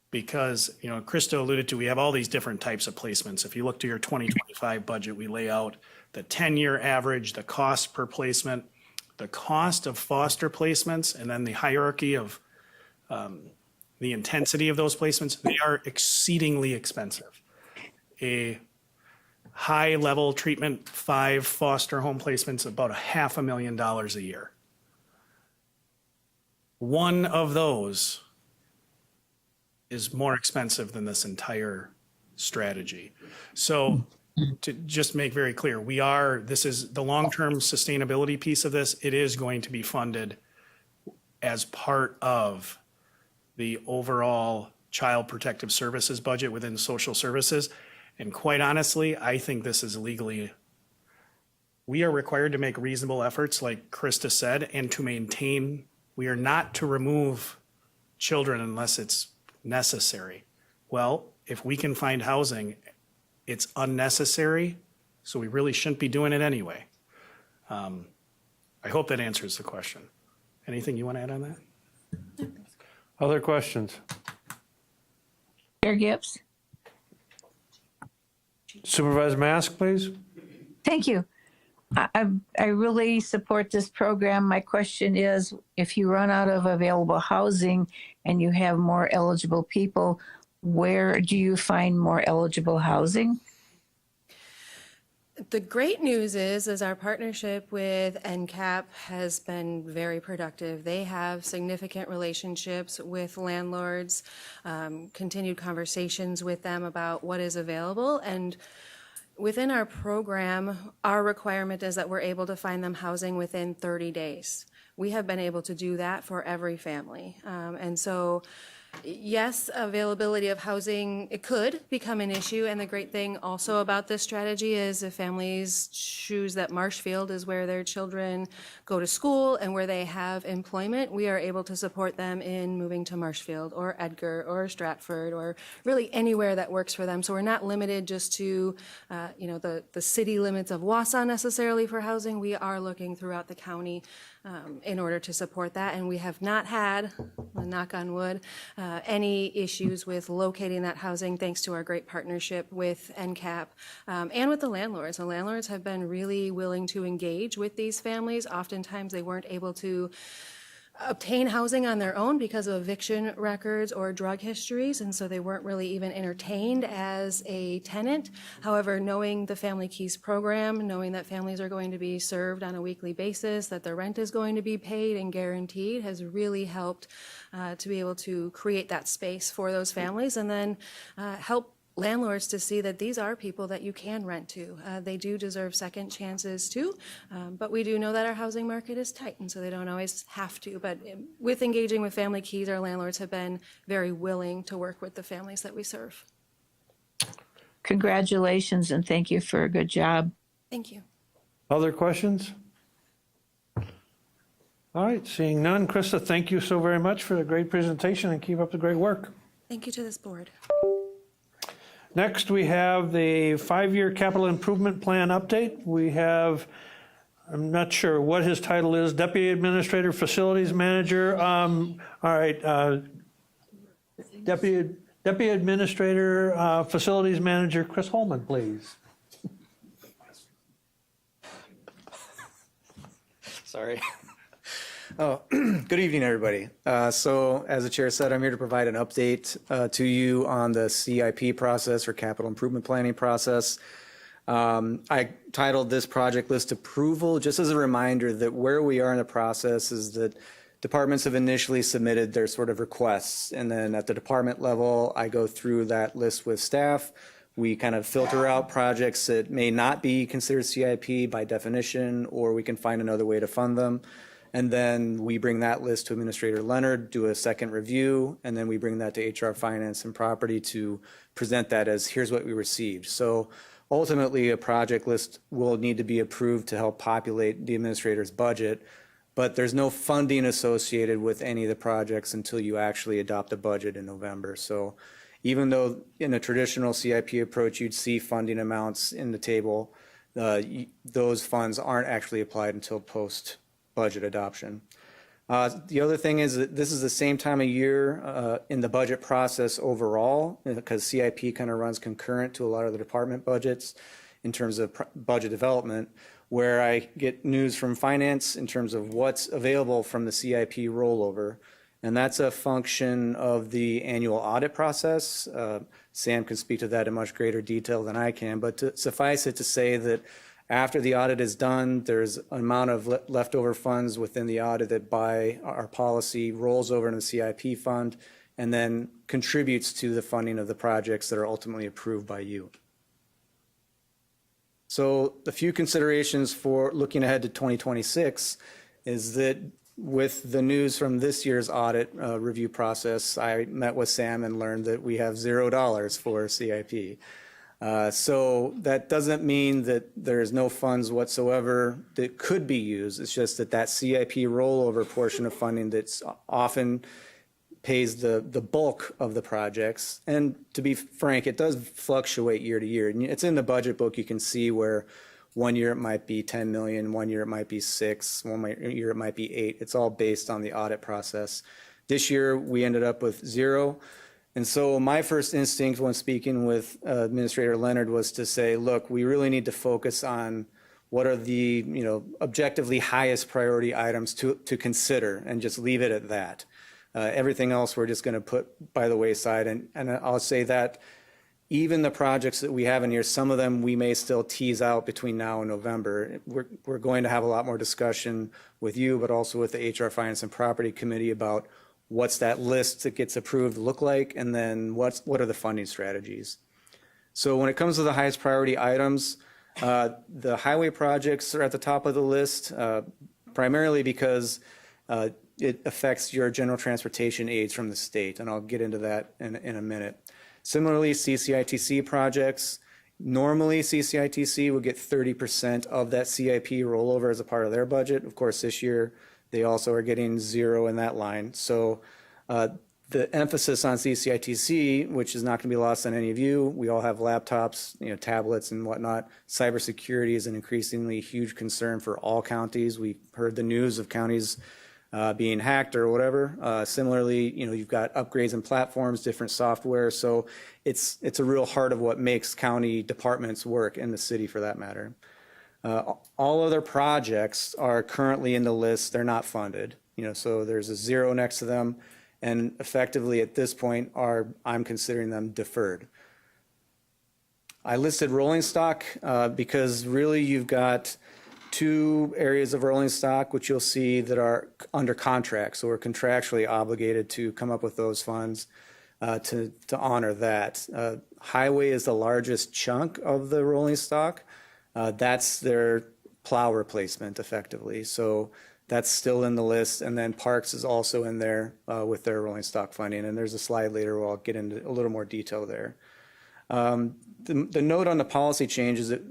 Because, Krista alluded to, we have all these different types of placements. If you look to your 2025 budget, we lay out the 10-year average, the cost per placement, the cost of foster placements, and then the hierarchy of the intensity of those placements. They are exceedingly expensive. A high-level treatment, 5 foster home placements, about $500,000 a year. One of those is more expensive than this entire strategy. So to just make very clear, this is the long-term sustainability piece of this. It is going to be funded as part of the overall Child Protective Services budget within social services. And quite honestly, I think this is legally, we are required to make reasonable efforts, like Krista said, and to maintain, we are not to remove children unless it's necessary. Well, if we can find housing, it's unnecessary, so we really shouldn't be doing it anyway. I hope that answers the question. Anything you want to add on that? Other questions? Chair Gibbs. Supervisor Mask, please. Thank you. I really support this program. My question is, if you run out of available housing and you have more eligible people, where do you find more eligible housing? The great news is our partnership with NCAP has been very productive. They have significant relationships with landlords, continued conversations with them about what is available. And within our program, our requirement is that we're able to find them housing within 30 days. We have been able to do that for every family. And so yes, availability of housing, it could become an issue. And the great thing also about this strategy is if families choose that Marshfield is where their children go to school and where they have employment, we are able to support them in moving to Marshfield or Edgar or Stratford or really anywhere that works for them. So we're not limited just to, the city limits of Wausau necessarily for housing. We are looking throughout the county in order to support that. And we have not had, knock on wood, any issues with locating that housing thanks to our great partnership with NCAP and with the landlords. The landlords have been really willing to engage with these families. Oftentimes they weren't able to obtain housing on their own because of eviction records or drug histories, and so they weren't really even entertained as a tenant. However, knowing the Family Keys program, knowing that families are going to be served on a weekly basis, that their rent is going to be paid and guaranteed, has really helped to be able to create that space for those families and then help landlords to see that these are people that you can rent to. They do deserve second chances too, but we do know that our housing market is tight, and so they don't always have to. But with engaging with Family Keys, our landlords have been very willing to work with the families that we serve. Congratulations and thank you for a good job. Thank you. Other questions? All right, seeing none. Krista, thank you so very much for the great presentation and keep up the great work. Thank you to this board. Next, we have the 5-year capital improvement plan update. We have, I'm not sure what his title is, Deputy Administrator, Facilities Manager. All right, Deputy Administrator, Facilities Manager, Chris Holman, please. Sorry. Oh, good evening, everybody. So as the chair said, I'm here to provide an update to you on the CIP process or capital improvement planning process. I titled this project list approval just as a reminder that where we are in the process is that departments have initially submitted their sort of requests. And then at the department level, I go through that list with staff. We kind of filter out projects that may not be considered CIP by definition, or we can find another way to fund them. And then we bring that list to Administrator Leonard, do a second review, and then we bring that to HR Finance and Property to present that as here's what we received. So ultimately, a project list will need to be approved to help populate the administrator's budget, but there's no funding associated with any of the projects until you actually adopt a budget in November. So even though in a traditional CIP approach, you'd see funding amounts in the table, those funds aren't actually applied until post-budget adoption. The other thing is that this is the same time of year in the budget process overall, because CIP kind of runs concurrent to a lot of the department budgets in terms of budget development, where I get news from finance in terms of what's available from the CIP rollover. And that's a function of the annual audit process. Sam can speak to that in much greater detail than I can, but to suffice it to say that after the audit is done, there's an amount of leftover funds within the audit that by our policy rolls over into the CIP fund and then contributes to the funding of the projects that are ultimately approved by you. So a few considerations for looking ahead to 2026 is that with the news from this year's audit review process, I met with Sam and learned that we have $0 for CIP. So that doesn't mean that there's no funds whatsoever that could be used. It's just that that CIP rollover portion of funding that's often pays the bulk of the projects. And to be frank, it does fluctuate year to year. And it's in the budget book. You can see where 1 year it might be 10 million, 1 year it might be 6, 1 year it might be 8. It's all based on the audit process. This year we ended up with 0. And so my first instinct when speaking with Administrator Leonard was to say, look, we really need to focus on what are the objectively highest priority items to consider and just leave it at that. Everything else we're just going to put by the wayside. And I'll say that even the projects that we have in here, some of them we may still tease out between now and November. We're going to have a lot more discussion with you, but also with the HR Finance and Property Committee about what's that list that gets approved look like, and then what are the funding strategies. So when it comes to the highest priority items, the highway projects are at the top of the list, primarily because it affects your general transportation aids from the state, and I'll get into that in a minute. Similarly, CCITC projects, normally CCITC would get 30% of that CIP rollover as a part of their budget. Of course, this year they also are getting zero in that line. So the emphasis on CCITC, which is not going to be lost on any of you, we all have laptops, tablets and whatnot. Cybersecurity is an increasingly huge concern for all counties. We've heard the news of counties being hacked or whatever. Similarly, you've got upgrades in platforms, different software. So it's a real heart of what makes county departments work in the city, for that matter. All other projects are currently in the list. They're not funded. So there's a zero next to them. And effectively at this point I'm considering them deferred. I listed rolling stock because really you've got two areas of rolling stock which you'll see that are under contract. So we're contractually obligated to come up with those funds to honor that. Highway is the largest chunk of the rolling stock. That's their plow replacement effectively. So that's still in the list, and then Parks is also in there with their rolling stock funding, and there's a slide later where I'll get into a little more detail there. The note on the policy change is that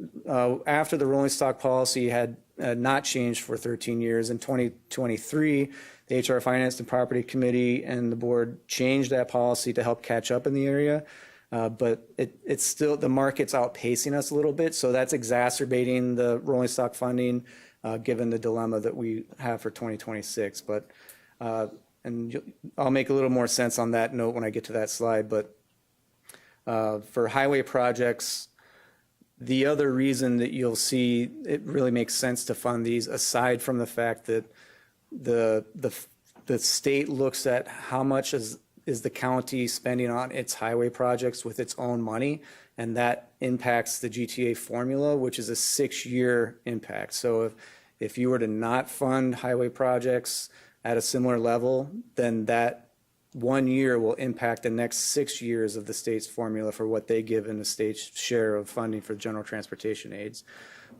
after the rolling stock policy had not changed for 13 years, in 2023, the HR Finance and Property Committee and the board changed that policy to help catch up in the area. But it's still, the market's outpacing us a little bit, so that's exacerbating the rolling stock funding given the dilemma that we have for 2026. But I'll make a little more sense on that note when I get to that slide. But for highway projects, the other reason that you'll see it really makes sense to fund these, aside from the fact that the state looks at how much is the county spending on its highway projects with its own money, and that impacts the GTA formula, which is a 6-year impact. So if you were to not fund highway projects at a similar level, then that 1 year will impact the next 6 years of the state's formula for what they give in the state's share of funding for general transportation aids.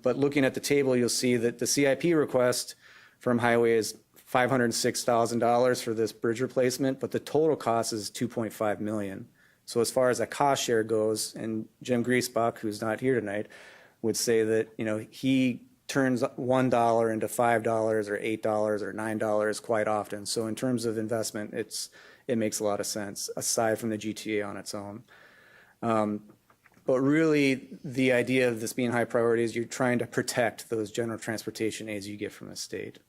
But looking at the table, you'll see that the CIP request from highway is $506,000 for this bridge replacement, but the total cost is $2.5 million. So as far as a cost share goes, and Jim Griesbach, who's not here tonight, would say that he turns $1 into $5 or $8 or $9 quite often. So in terms of investment, it makes a lot of sense, aside from the GTA on its own. But really, the idea of this being high priority is you're trying to protect those general transportation aids you get from the state.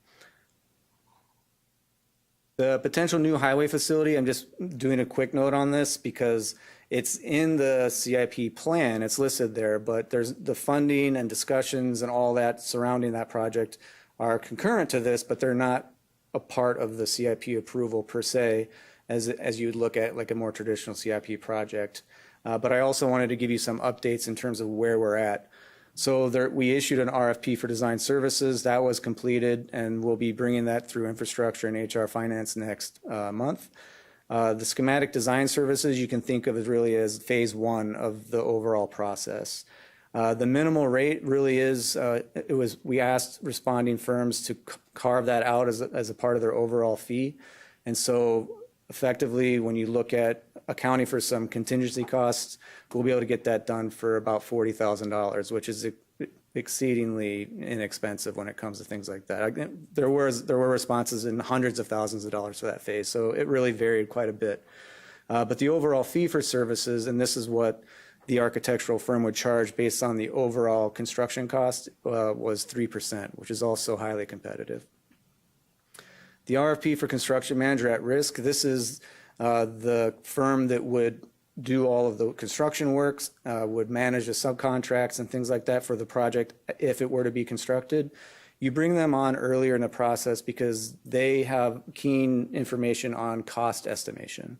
The potential new highway facility, I'm just doing a quick note on this because it's in the CIP plan, it's listed there, but there's the funding and discussions and all that surrounding that project are concurrent to this, but they're not a part of the CIP approval per se, as you'd look at like a more traditional CIP project. But I also wanted to give you some updates in terms of where we're at. So we issued an RFP for design services. That was completed, and we'll be bringing that through infrastructure and HR finance next month. The schematic design services you can think of as really as phase 1 of the overall process. The minimal rate really is, we asked responding firms to carve that out as a part of their overall fee. And so effectively, when you look at accounting for some contingency costs, we'll be able to get that done for about $40,000, which is exceedingly inexpensive when it comes to things like that. There were responses in hundreds of thousands of dollars for that phase, so it really varied quite a bit. But the overall fee for services, and this is what the architectural firm would charge based on the overall construction cost, was 3%, which is also highly competitive. The RFP for construction manager at risk, this is the firm that would do all of the construction works, would manage the subcontracts and things like that for the project if it were to be constructed. You bring them on earlier in the process because they have keen information on cost estimation.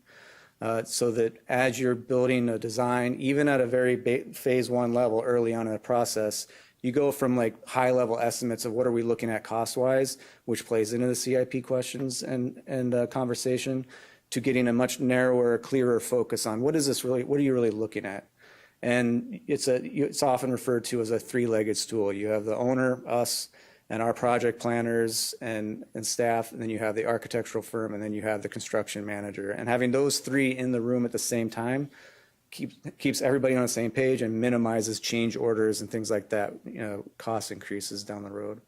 So that as you're building a design, even at a very phase 1 level early on in the process, you go from like high level estimates of what are we looking at cost wise, which plays into the CIP questions and conversation, to getting a much narrower, clearer focus on what are you really looking at? And it's often referred to as a 3-legged stool. You have the owner, us, and our project planners and staff, and then you have the architectural firm, and then you have the construction manager. And having those three in the room at the same time keeps everybody on the same page and minimizes change orders and things like that, cost increases down the road.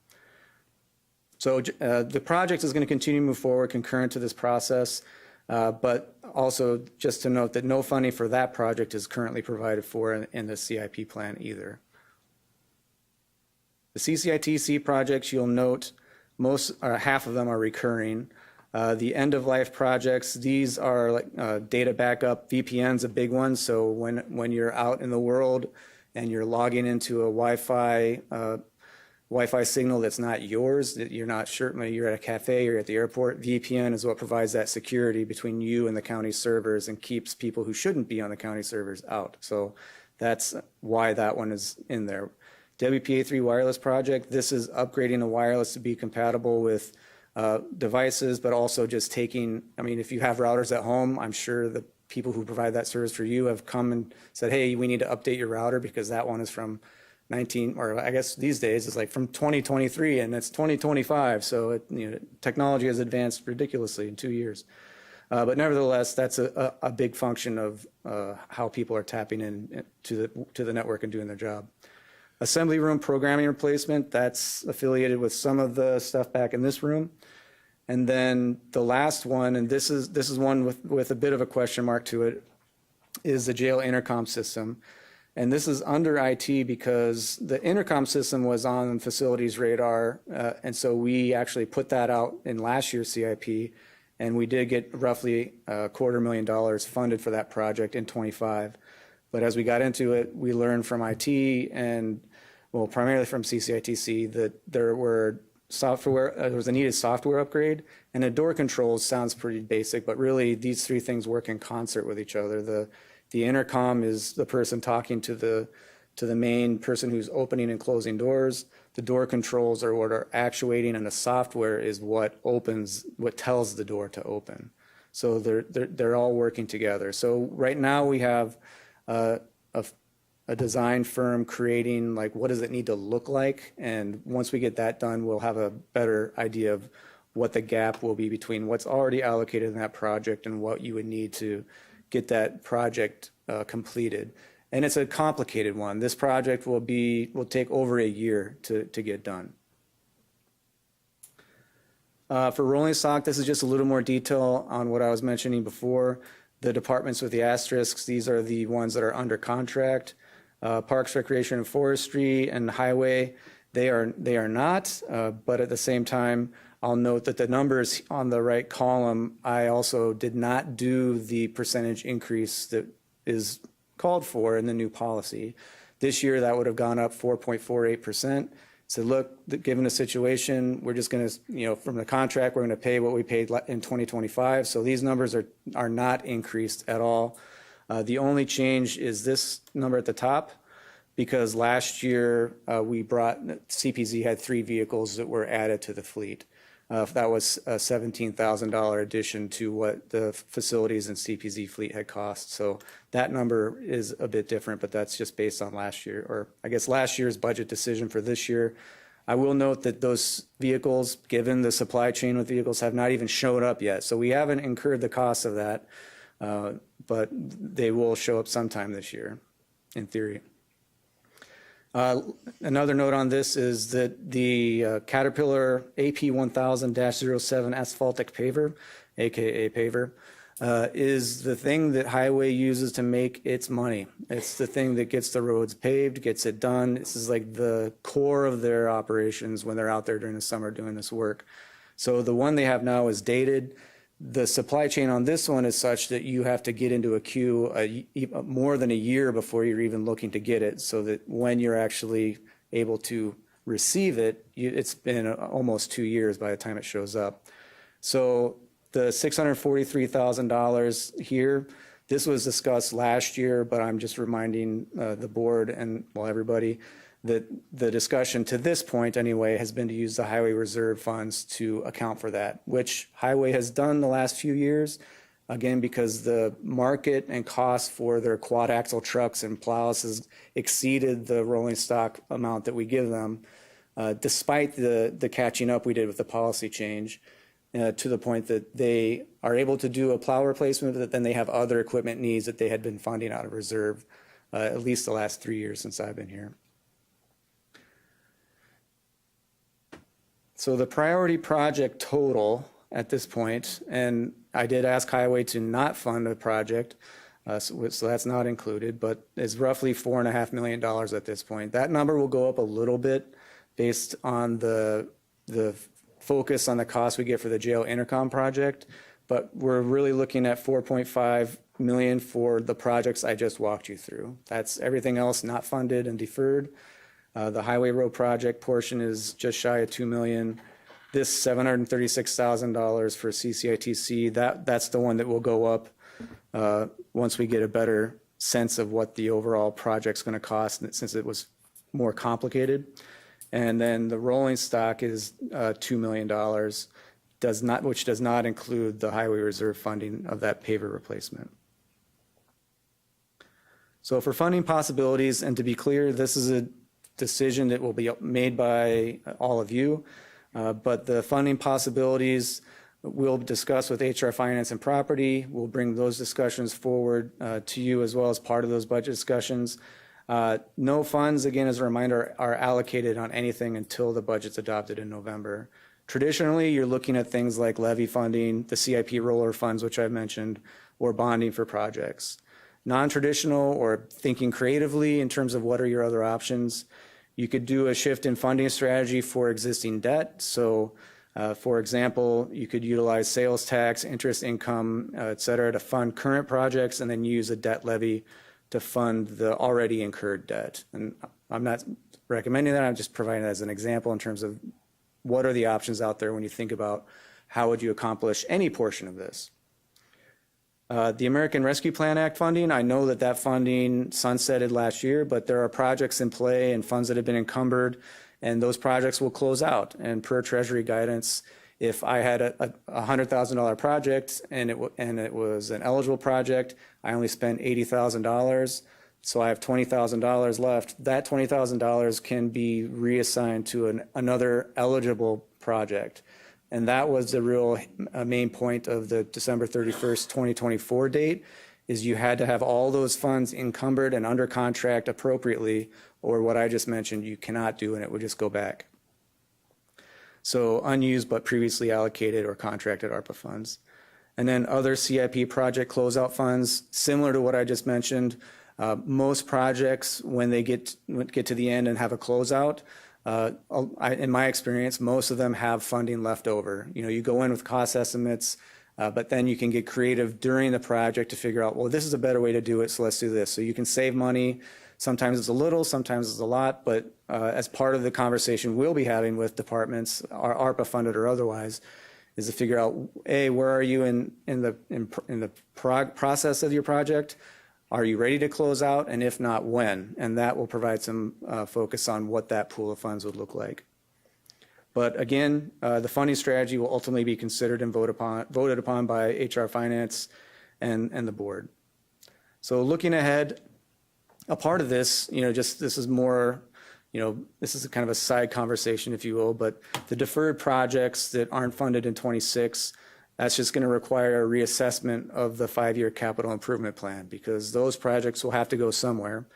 So the project is going to continue to move forward concurrent to this process, but also just to note that no funding for that project is currently provided for in the CIP plan either. The CCITC projects, you'll note, half of them are recurring. The end-of-life projects, these are like data backup. VPN's a big one, so when you're out in the world and you're logging into a Wi-Fi signal that's not yours, that you're not sure, maybe you're at a cafe or at the airport, VPN is what provides that security between you and the county servers and keeps people who shouldn't be on the county servers out. So that's why that one is in there. WPA3 wireless project, this is upgrading the wireless to be compatible with devices, but also just taking, if you have routers at home, I'm sure the people who provide that service for you have come and said, hey, we need to update your router because that one is from these days it's like from 2023 and it's 2025. So technology has advanced ridiculously in 2 years. But nevertheless, that's a big function of how people are tapping in to the network and doing their job. Assembly room programming replacement, that's affiliated with some of the stuff back in this room. And then the last one, and this is one with a bit of a question mark to it, is the jail intercom system. And this is under IT because the intercom system was on facilities radar. And so we actually put that out in last year's CIP. And we did get roughly $250,000 funded for that project in '25. But as we got into it, we learned from IT and, well, primarily from CCITC, that there was a needed software upgrade. And the door controls sounds pretty basic, but really these three things work in concert with each other. The intercom is the person talking to the main person who's opening and closing doors. The door controls are what are actuating, and the software is what tells the door to open. So they're all working together. So right now we have a design firm creating what does it need to look like, and once we get that done, we'll have a better idea of what the gap will be between what's already allocated in that project and what you would need to get that project completed. And it's a complicated one. This project will take over a year to get done. For rolling stock, this is just a little more detail on what I was mentioning before. The departments with the asterisks, these are the ones that are under contract. Parks, Recreation, and Forestry, and Highway, they are not, but at the same time, I'll note that the numbers on the right column, I also did not do the percentage increase that is called for in the new policy. This year, that would have gone up 4.48%. So look, given the situation, we're just going to, from the contract, we're going to pay what we paid in 2025. So these numbers are not increased at all. The only change is this number at the top, because last year CPZ had 3 vehicles that were added to the fleet. That was a $17,000 addition to what the facilities and CPZ fleet had cost. So that number is a bit different, but that's just based on last year, or I guess last year's budget decision for this year. I will note that those vehicles, given the supply chain with vehicles, have not even showed up yet. So we haven't incurred the cost of that, but they will show up sometime this year, in theory. Another note on this is that the Caterpillar AP1000-07 asphaltic paver, aka paver, is the thing that Highway uses to make its money. It's the thing that gets the roads paved, gets it done. This is like the core of their operations when they're out there during the summer doing this work. So the one they have now is dated. The supply chain on this one is such that you have to get into a queue more than a year before you're even looking to get it, so that when you're actually able to receive it, it's been almost 2 years by the time it shows up. So the $643,000 here, this was discussed last year, but I'm just reminding the board and everybody that the discussion to this point anyway has been to use the Highway Reserve funds to account for that, which Highway has done the last few years, again, because the market and cost for their quad axle trucks and plows has exceeded the rolling stock amount that we give them. despite the catching up we did with the policy change, to the point that they are able to do a plow replacement, but then they have other equipment needs that they had been funding out of reserve at least the last 3 years since I've been here. So the priority project total at this point, and I did ask Highway to not fund a project, so that's not included, but is roughly $4.5 million at this point. That number will go up a little bit based on the focus on the cost we get for the jail intercom project, but we're really looking at 4.5 million for the projects I just walked you through. That's everything else not funded and deferred. The highway road project portion is just shy of 2 million. This $736,000 for CCITC, that's the one that will go up once we get a better sense of what the overall project's going to cost, since it was more complicated. And then the rolling stock is $2 million, which does not include the highway reserve funding of that paver replacement. So for funding possibilities, and to be clear, this is a decision that will be made by all of you, but the funding possibilities we'll discuss with HR Finance and Property. We'll bring those discussions forward to you as well as part of those budget discussions. No funds, again, as a reminder, are allocated on anything until the budget's adopted in November. Traditionally, you're looking at things like levy funding, the CIP roller funds, which I mentioned, or bonding for projects. Non-traditional, or thinking creatively in terms of what are your other options, you could do a shift in funding strategy for existing debt. So, for example, you could utilize sales tax, interest income, et cetera, to fund current projects, and then use a debt levy to fund the already incurred debt. And I'm not recommending that, I'm just providing that as an example in terms of what are the options out there when you think about how would you accomplish any portion of this. The American Rescue Plan Act funding, I know that funding sunsetted last year, but there are projects in play and funds that have been encumbered, and those projects will close out. And per Treasury guidance, if I had a $100,000 project and it was an eligible project, I only spent $80,000, so I have $20,000 left. That $20,000 can be reassigned to another eligible project. And that was the real main point of the December 31st, 2024 date, is you had to have all those funds encumbered and under contract appropriately, or what I just mentioned, you cannot do, and it would just go back. So unused but previously allocated or contracted ARPA funds. And then other CIP project closeout funds, similar to what I just mentioned. Most projects, when they get to the end and have a closeout, in my experience, most of them have funding left over. You know, you go in with cost estimates, but then you can get creative during the project to figure out, well, this is a better way to do it, so let's do this. So you can save money. Sometimes it's a little, sometimes it's a lot, but as part of the conversation we'll be having with departments, ARPA funded or otherwise, is to figure out, A, where are you in the process of your project? Are you ready to close out? And if not, when? And that will provide some focus on what that pool of funds would look like. But again, the funding strategy will ultimately be considered and voted upon by HR Finance and the board. So looking ahead, a part of this, this is more, this is kind of a side conversation, if you will, but the deferred projects that aren't funded in 26, that's just going to require a reassessment of the 5-year capital improvement plan, because those projects will have to go somewhere.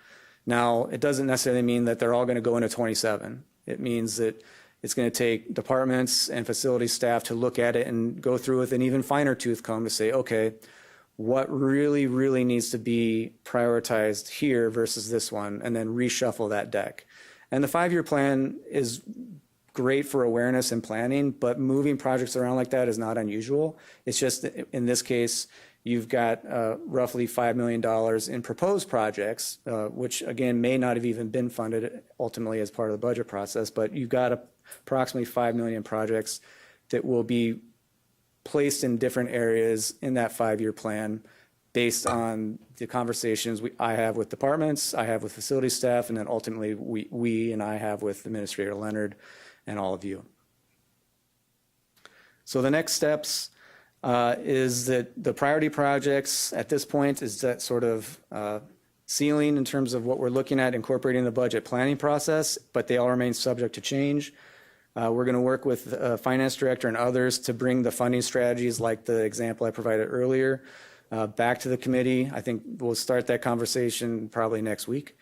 Now, it doesn't necessarily mean that they're all going to go into 27. It means that it's going to take departments and facility staff to look at it and go through with an even finer tooth comb to say, okay, what really, really needs to be prioritized here versus this one, and then reshuffle that deck. And the 5-year plan is great for awareness and planning, but moving projects around like that is not unusual. It's just, in this case, you've got roughly $5 million in proposed projects, which again may not have even been funded ultimately as part of the budget process, but you've got approximately 5 million projects that will be placed in different areas in that 5-year plan based on the conversations I have with departments, I have with facility staff, and then ultimately we and I have with Administrator Leonard and all of you. So the next steps is that the priority projects at this point is that sort of ceiling in terms of what we're looking at incorporating in the budget planning process, but they all remain subject to change. We're going to work with finance director and others to bring the funding strategies like the example I provided earlier back to the committee. I think we'll start that conversation probably next week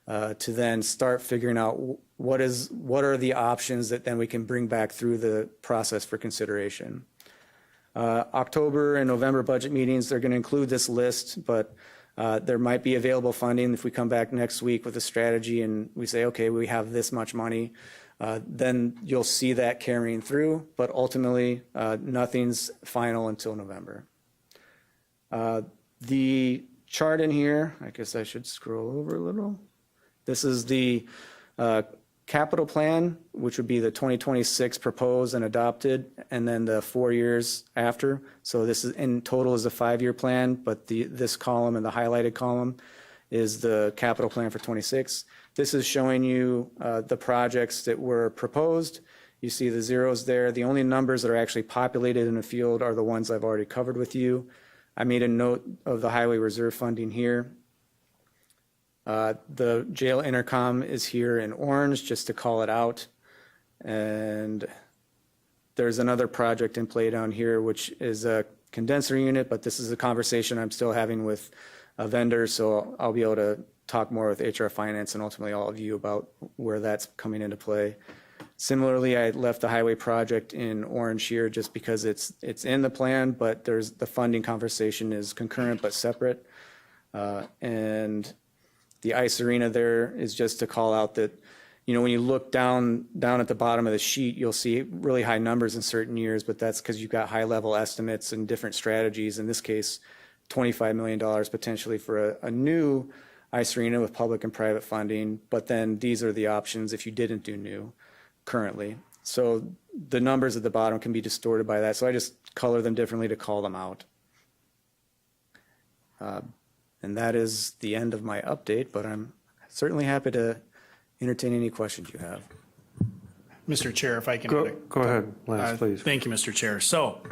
to then start figuring out what are the options that then we can bring back through the process for consideration. October and November budget meetings, they're going to include this list, but there might be available funding if we come back next week with a strategy and we say, okay, we have this much money. Then you'll see that carrying through, but ultimately nothing's final until November. The chart in here, I guess I should scroll over a little. This is the capital plan, which would be the 2026 proposed and adopted, and then the 4 years after. So this is in total is a 5-year plan, but this column and the highlighted column is the capital plan for 26. This is showing you the projects that were proposed. You see the zeros there. The only numbers that are actually populated in the field are the ones I've already covered with you. I made a note of the highway reserve funding here. The jail intercom is here in orange, just to call it out. And there's another project in play down here, which is a condenser unit, but this is a conversation I'm still having with a vendor, so I'll be able to talk more with HR Finance and ultimately all of you about where that's coming into play. Similarly, I left the highway project in orange here just because it's in the plan, but the funding conversation is concurrent but separate. And the ice arena there is just to call out that, when you look down at the bottom of the sheet, you'll see really high numbers in certain years, but that's because you've got high level estimates and different strategies. In this case, $25 million potentially for a new ice arena with public and private funding, but then these are the options if you didn't do new currently. So the numbers at the bottom can be distorted by that. So I just color them differently to call them out. And that is the end of my update, but I'm certainly happy to entertain any questions you have. Mr. Chair, if I can. Go ahead, Lance, please. Thank you, Mr. Chair. So,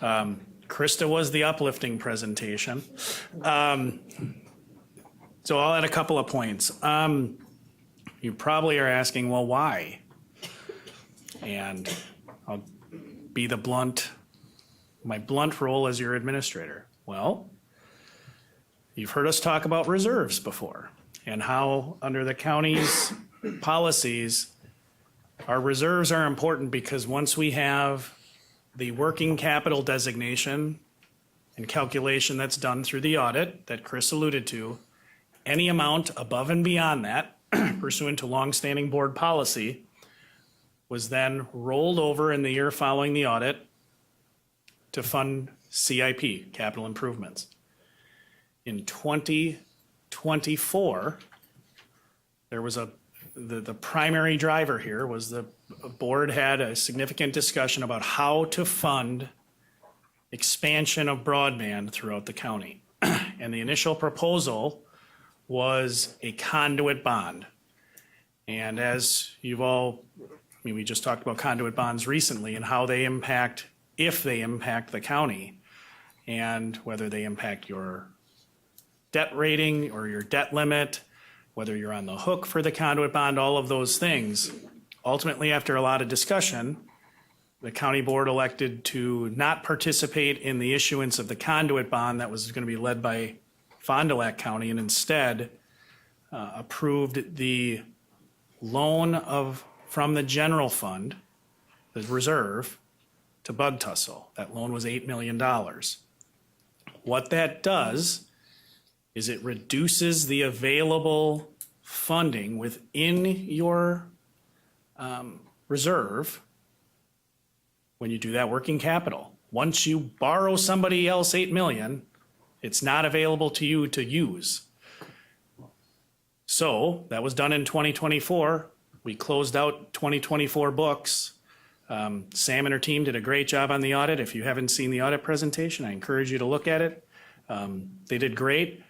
Krista was the uplifting presentation. So I'll add a couple of points. You probably are asking, well, why? And I'll be my blunt role as your administrator. Well, you've heard us talk about reserves before and how under the county's policies, our reserves are important because once we have the working capital designation and calculation that's done through the audit that Chris alluded to, any amount above and beyond that pursuant to longstanding board policy was then rolled over in the year following the audit to fund CIP, capital improvements. In 2024, there was the primary driver here was the board had a significant discussion about how to fund expansion of broadband throughout the county. And the initial proposal was a conduit bond. And as we just talked about conduit bonds recently and how they impact, if they impact the county, and whether they impact your debt rating or your debt limit, whether you're on the hook for the conduit bond, all of those things. Ultimately, after a lot of discussion, the county board elected to not participate in the issuance of the conduit bond that was going to be led by Fond du Lac County, and instead approved the loan from the general fund, the reserve, to Bug Tussle. That loan was $8 million. What that does is it reduces the available funding within your reserve when you do that working capital. Once you borrow somebody else $8 million, it's not available to you to use. So that was done in 2024. We closed out 2024 books. Sam and her team did a great job on the audit. If you haven't seen the audit presentation, I encourage you to look at it. They did great.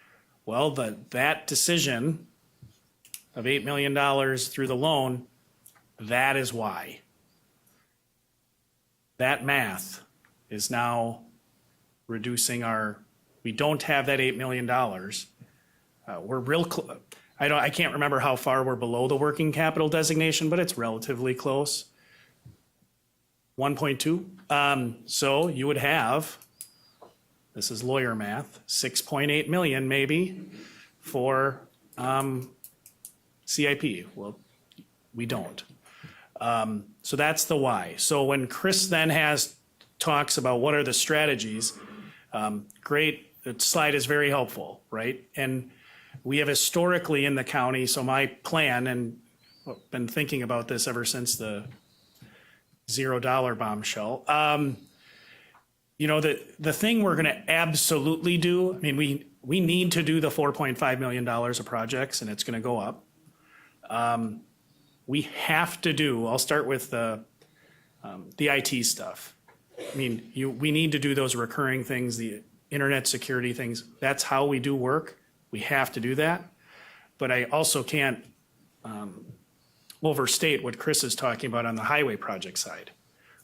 Well, that decision of $8 million through the loan, that is why. That math is now reducing we don't have that $8 million We're I can't remember how far we're below the working capital designation, but it's relatively close. 1.2. So you would have, this is lawyer math, 6.8 million maybe for CIP. Well, we don't. So that's the why. So when Chris then talks about what are the strategies, great, the slide is very helpful, right? And we have historically in the county, so my plan, and I've been thinking about this ever since the $0 bombshell. You know, the thing we're gonna absolutely do, I mean, we need to do the $4.5 million of projects and it's gonna go up. We have to do, I'll start with the IT stuff. I mean, we need to do those recurring things, the internet security things. That's how we do work. We have to do that. But I also can't overstate what Chris is talking about on the highway project side.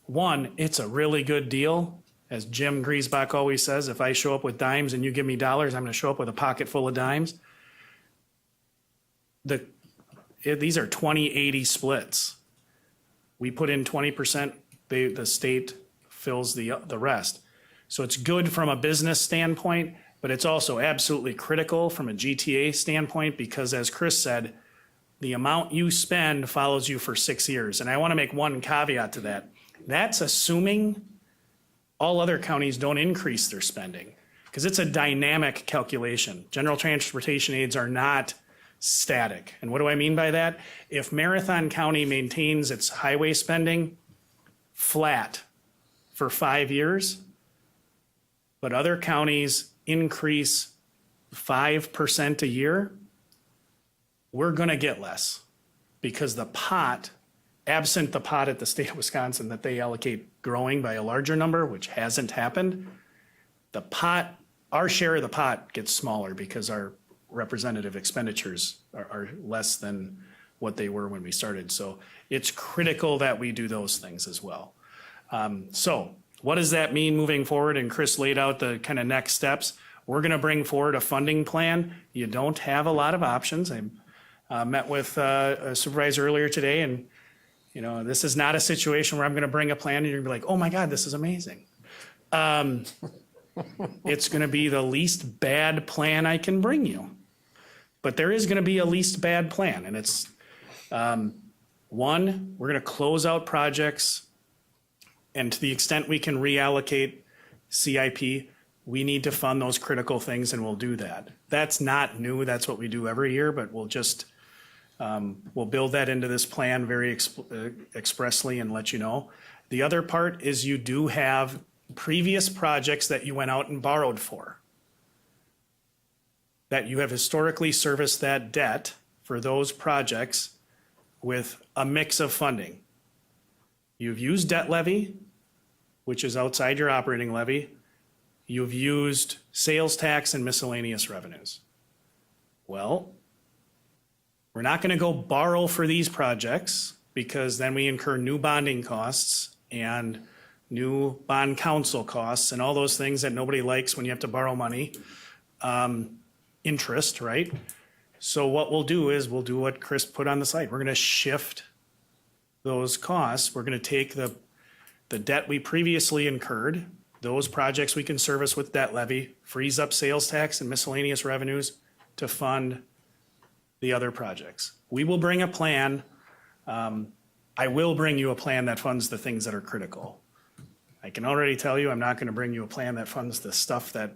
One, it's a really good deal. As Jim Griesbach always says, if I show up with dimes and you give me dollars, I'm gonna show up with a pocket full of dimes. These are 20-80 splits. We put in 20%, the state fills the rest. So it's good from a business standpoint, but it's also absolutely critical from a GTA standpoint because as Chris said, the amount you spend follows you for 6 years. And I want to make one caveat to that. That's assuming all other counties don't increase their spending because it's a dynamic calculation. General transportation aids are not static. And what do I mean by that? If Marathon County maintains its highway spending flat for 5 years, but other counties increase 5% a year, we're going to get less because the pot, absent the pot at the state of Wisconsin that they allocate growing by a larger number, which hasn't happened, the pot, our share of the pot gets smaller because our representative expenditures are less than what they were when we started. So it's critical that we do those things as well. So what does that mean moving forward? And Chris laid out the kind of next steps. We're going to bring forward a funding plan. You don't have a lot of options. I met with a supervisor earlier today, and you know, this is not a situation where I'm going to bring a plan and you're going to be like, oh my God, this is amazing. It's going to be the least bad plan I can bring you. But there is going to be a least bad plan, and it's one, we're going to close out projects, and to the extent we can reallocate CIP, we need to fund those critical things, and we'll do that. That's not new. That's what we do every year, but we'll just we'll build that into this plan very expressly and let you know. The other part is you do have previous projects that you went out and borrowed for, that you have historically serviced that debt for those projects with a mix of funding. You've used debt levy, which is outside your operating levy. You've used sales tax and miscellaneous revenues. Well, we're not going to go borrow for these projects because then we incur new bonding costs and new bond counsel costs and all those things that nobody likes when you have to borrow money. Interest, right? So what we'll do is we'll do what Chris put on the slide. We're going to shift those costs. We're going to take the debt we previously incurred, those projects we can service with debt levy, freeze up sales tax and miscellaneous revenues to fund the other projects. We will bring a plan. I will bring you a plan that funds the things that are critical. I can already tell you I'm not going to bring you a plan that funds the stuff that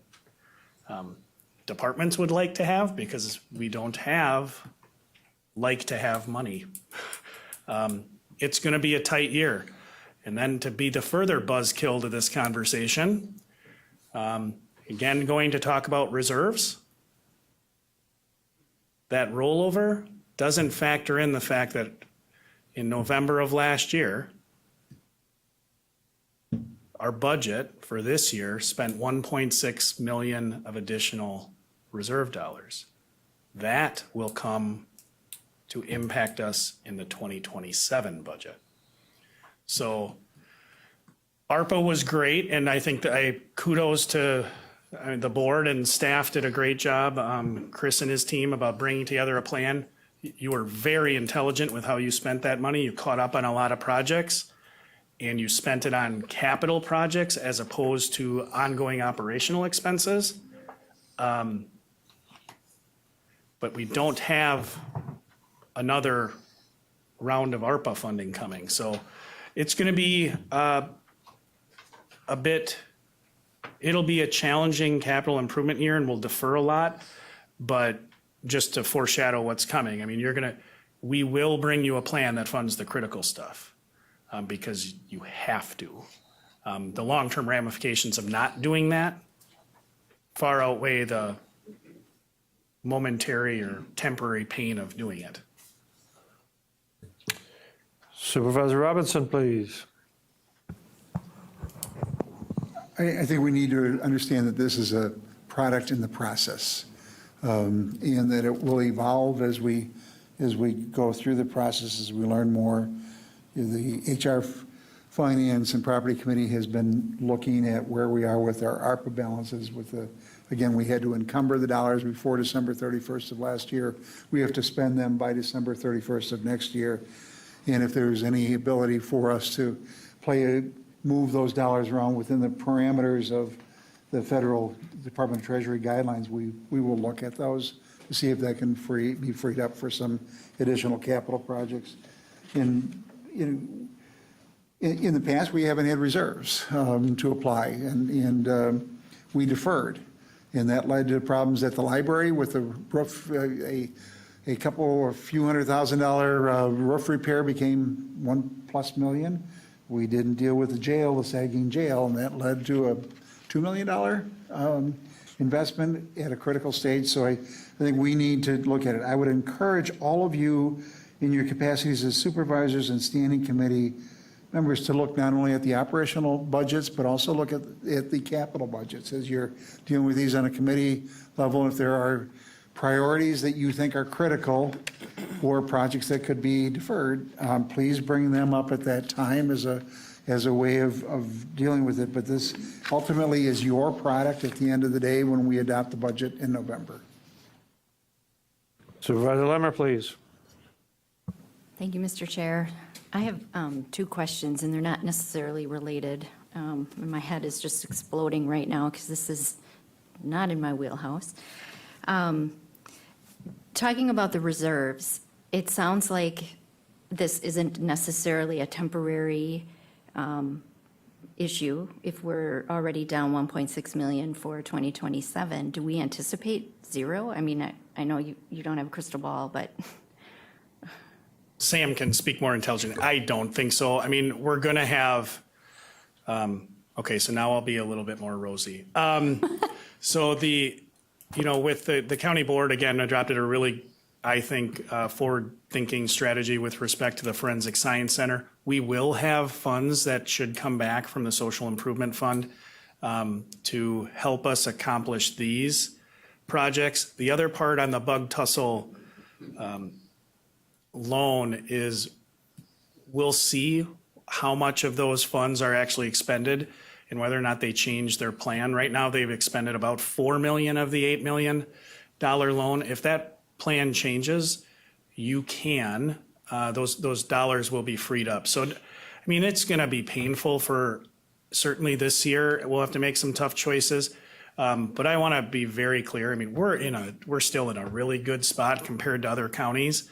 departments would like to have because we don't have money. It's going to be a tight year. And then to be the further buzzkill to this conversation, again, going to talk about reserves. That rollover doesn't factor in the fact that in November of last year, our budget for this year spent 1.6 million of additional reserve dollars. That will come to impact us in the 2027 budget. So ARPA was great, and I think that kudos to I mean, the board and staff did a great job. Chris and his team about bringing together a plan. You were very intelligent with how you spent that money. You caught up on a lot of projects, and you spent it on capital projects as opposed to ongoing operational expenses. But we don't have another round of ARPA funding coming. So it's going to be it'll be a challenging capital improvement year, and we'll defer a lot. But just to foreshadow what's coming, I mean, we will bring you a plan that funds the critical stuff because you have to. The long-term ramifications of not doing that far outweigh the momentary or temporary pain of doing it. Supervisor Robinson, please. I think we need to understand that this is a product in the process, and that it will evolve as we go through the process, as we learn more. The HR Finance and Property Committee has been looking at where we are with our ARPA balances. Again, we had to encumber the dollars before December 31st of last year. We have to spend them by December 31st of next year. And if there's any ability for us to move those dollars around within the parameters of the Federal Department of Treasury guidelines, we will look at those to see if that can be freed up for some additional capital projects. In the past, we haven't had reserves to apply, and we deferred. And that led to problems at the library with the roof. A few $100,000 roof repair became $1+ million. We didn't deal with the jail, the sagging jail, and that led to a $2 million investment at a critical stage. So I think we need to look at it. I would encourage all of you in your capacities as supervisors and standing committee members to look not only at the operational budgets, but also look at the capital budgets as you're dealing with these on a committee level. If there are priorities that you think are critical or projects that could be deferred, please bring them up at that time as a way of dealing with it. But this ultimately is your product at the end of the day when we adopt the budget in November. Supervisor Lemmer, please. Thank you, Mr. Chair. I have two questions, and they're not necessarily related. My head is just exploding right now because this is not in my wheelhouse. Talking about the reserves, it sounds like this isn't necessarily a temporary issue. If we're already down 1.6 million for 2027, do we anticipate zero? I mean, I know you don't have a crystal ball, but Sam can speak more intelligently. I don't think so. I mean, we're going to have, okay, so now I'll be a little bit more rosy. So with the county board, again, adopted a really, I think, forward-thinking strategy with respect to the Forensic Science Center. We will have funds that should come back from the Social Improvement Fund to help us accomplish these projects. The other part on the bug tussle loan is we'll see how much of those funds are actually expended and whether or not they change their plan. Right now, they've expended about $4 million of the $8 million loan. If that plan changes, you can, those dollars will be freed up. So, I mean, it's going to be painful for certainly this year. We'll have to make some tough choices. But I want to be very clear. I mean, we're still in a really good spot compared to other counties.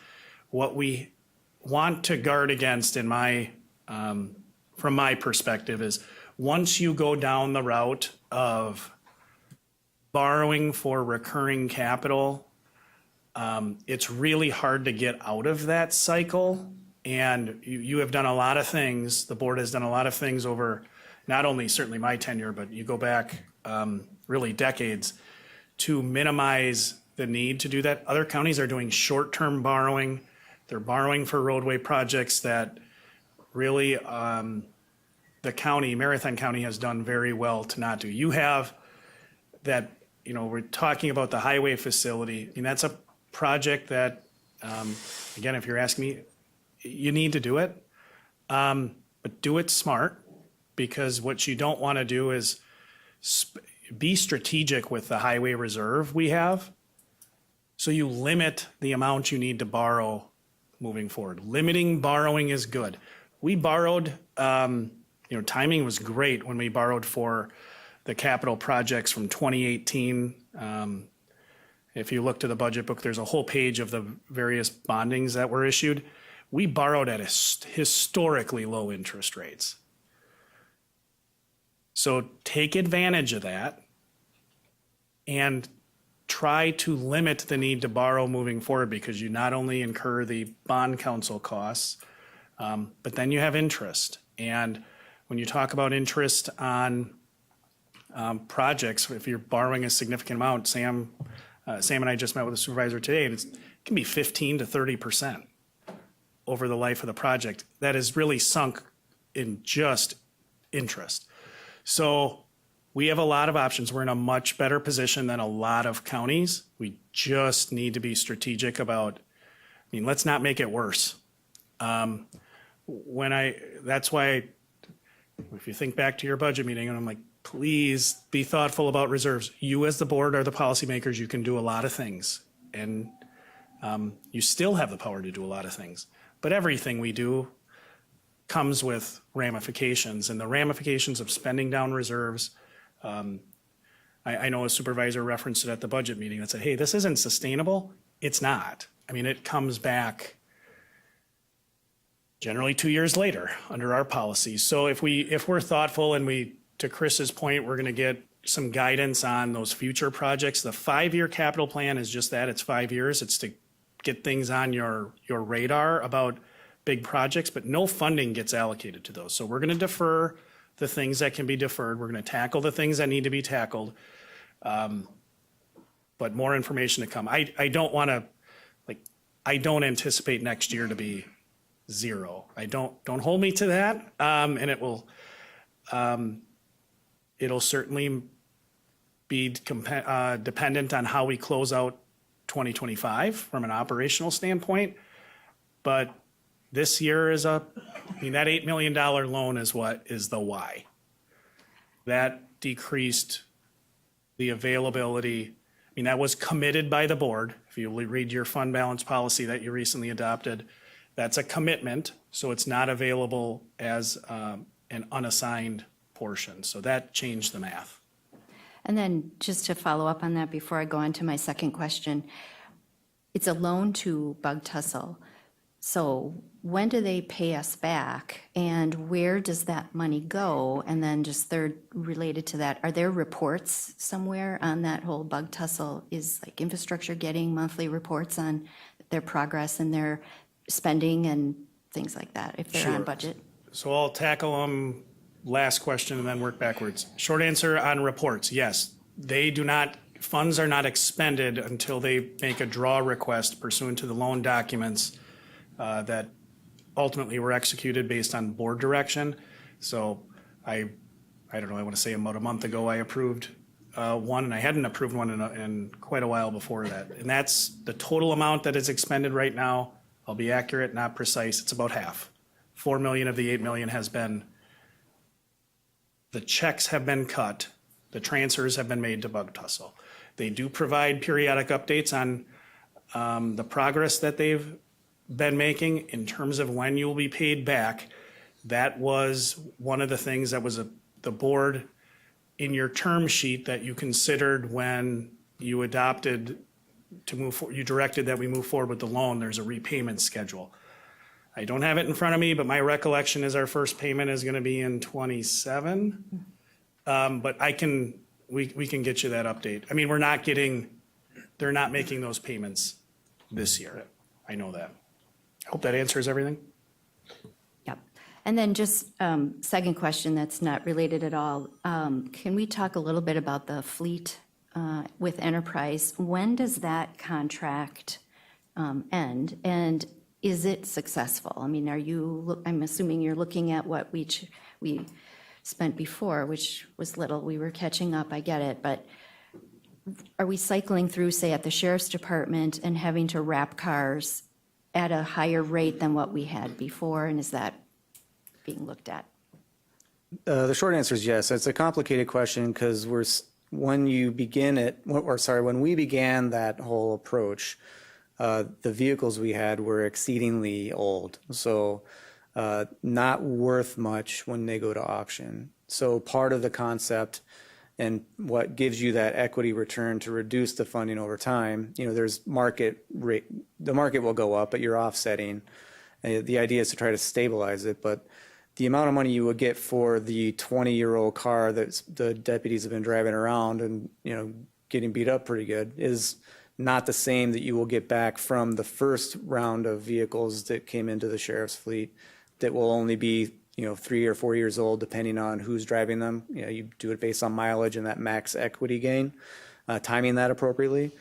What we want to guard against from my perspective is once you go down the route of borrowing for recurring capital, it's really hard to get out of that cycle. And you have done a lot of things. The board has done a lot of things over not only certainly my tenure, but you go back really decades to minimize the need to do that. Other counties are doing short-term borrowing. They're borrowing for roadway projects that really Marathon County has done very well to not do. You have that, we're talking about the highway facility. I mean, that's a project that, again, if you're asking me, you need to do it, but do it smart, because what you don't want to do is be strategic with the highway reserve we have. So you limit the amount you need to borrow moving forward. Limiting borrowing is good. We borrowed, timing was great when we borrowed for the capital projects from 2018. If you look to the budget book, there's a whole page of the various bondings that were issued. We borrowed at historically low interest rates. So take advantage of that and try to limit the need to borrow moving forward, because you not only incur the bond council costs, but then you have interest. And when you talk about interest on projects, if you're borrowing a significant amount, Sam and I just met with a supervisor today, and it can be 15 to 30% over the life of the project. That is really sunk in just interest. So we have a lot of options. We're in a much better position than a lot of counties. We just need to be strategic about, let's not make it worse. That's why, if you think back to your budget meeting, and I'm like, please be thoughtful about reserves. You as the board are the policymakers. You can do a lot of things, and you still have the power to do a lot of things. But everything we do comes with ramifications, and the ramifications of spending down reserves. I know a supervisor referenced it at the budget meeting that said, hey, this isn't sustainable. It's not. It comes back generally 2 years later under our policy. So if we're thoughtful, and to Chris's point, we're going to get some guidance on those future projects. The 5-year capital plan is just that. It's 5 years. It's to get things on your radar about big projects, but no funding gets allocated to those. So we're going to defer the things that can be deferred. We're going to tackle the things that need to be tackled. But more information to come. I don't anticipate next year to be zero. Don't hold me to that. And it'll certainly be dependent on how we close out 2025 from an operational standpoint. But this year is that $8 million loan is what is the why. That decreased the availability. That was committed by the board. If you read your fund balance policy that you recently adopted, that's a commitment. So it's not available as an unassigned portion. So that changed the math. And then just to follow up on that before I go on to my second question, it's a loan to Bug Tussle. So when do they pay us back, and where does that money go? And then just third, related to that, are there reports somewhere on that whole Bug Tussle? Is like infrastructure getting monthly reports on their progress and their spending and things like that, if they're on budget? So I'll tackle them last question and then work backwards. Short answer on reports, yes. Funds are not expended until they make a draw request pursuant to the loan documents that ultimately were executed based on board direction. So I don't know, I want to say about a month ago I approved one, and I hadn't approved one in quite a while before that. And that's the total amount that is expended right now. I'll be accurate, not precise. It's about half. 4 million of the 8 million the checks have been cut. The transfers have been made to Bug Tussle. They do provide periodic updates on the progress that they've been making in terms of when you'll be paid back. That was one of the things that was the board in your term sheet that you considered when you adopted to move forward. You directed that we move forward with the loan. There's a repayment schedule. I don't have it in front of me, but my recollection is our first payment is going to be in 27. But we can get you that update. They're not making those payments this year. I know that. I hope that answers everything. Yep. And then just second question that's not related at all. Can we talk a little bit about the fleet with Enterprise? When does that contract end? And is it successful? I'm assuming you're looking at what we spent before, which was little. We were catching up, I get it. But are we cycling through, say, at the Sheriff's Department and having to wrap cars at a higher rate than what we had before? And is that being looked at? The short answer is yes. It's a complicated question because when you begin it, or sorry, when we began that whole approach, the vehicles we had were exceedingly old, so not worth much when they go to auction. So part of the concept and what gives you that equity return to reduce the funding over time, there's market rate, the market will go up, but you're offsetting. The idea is to try to stabilize it, but the amount of money you would get for the 20-year-old car that the deputies have been driving around and, getting beat up pretty good is not the same that you will get back from the first round of vehicles that came into the sheriff's fleet that will only be, 3 or 4 years old, depending on who's driving them. You do it based on mileage and that max equity gain, timing that appropriately.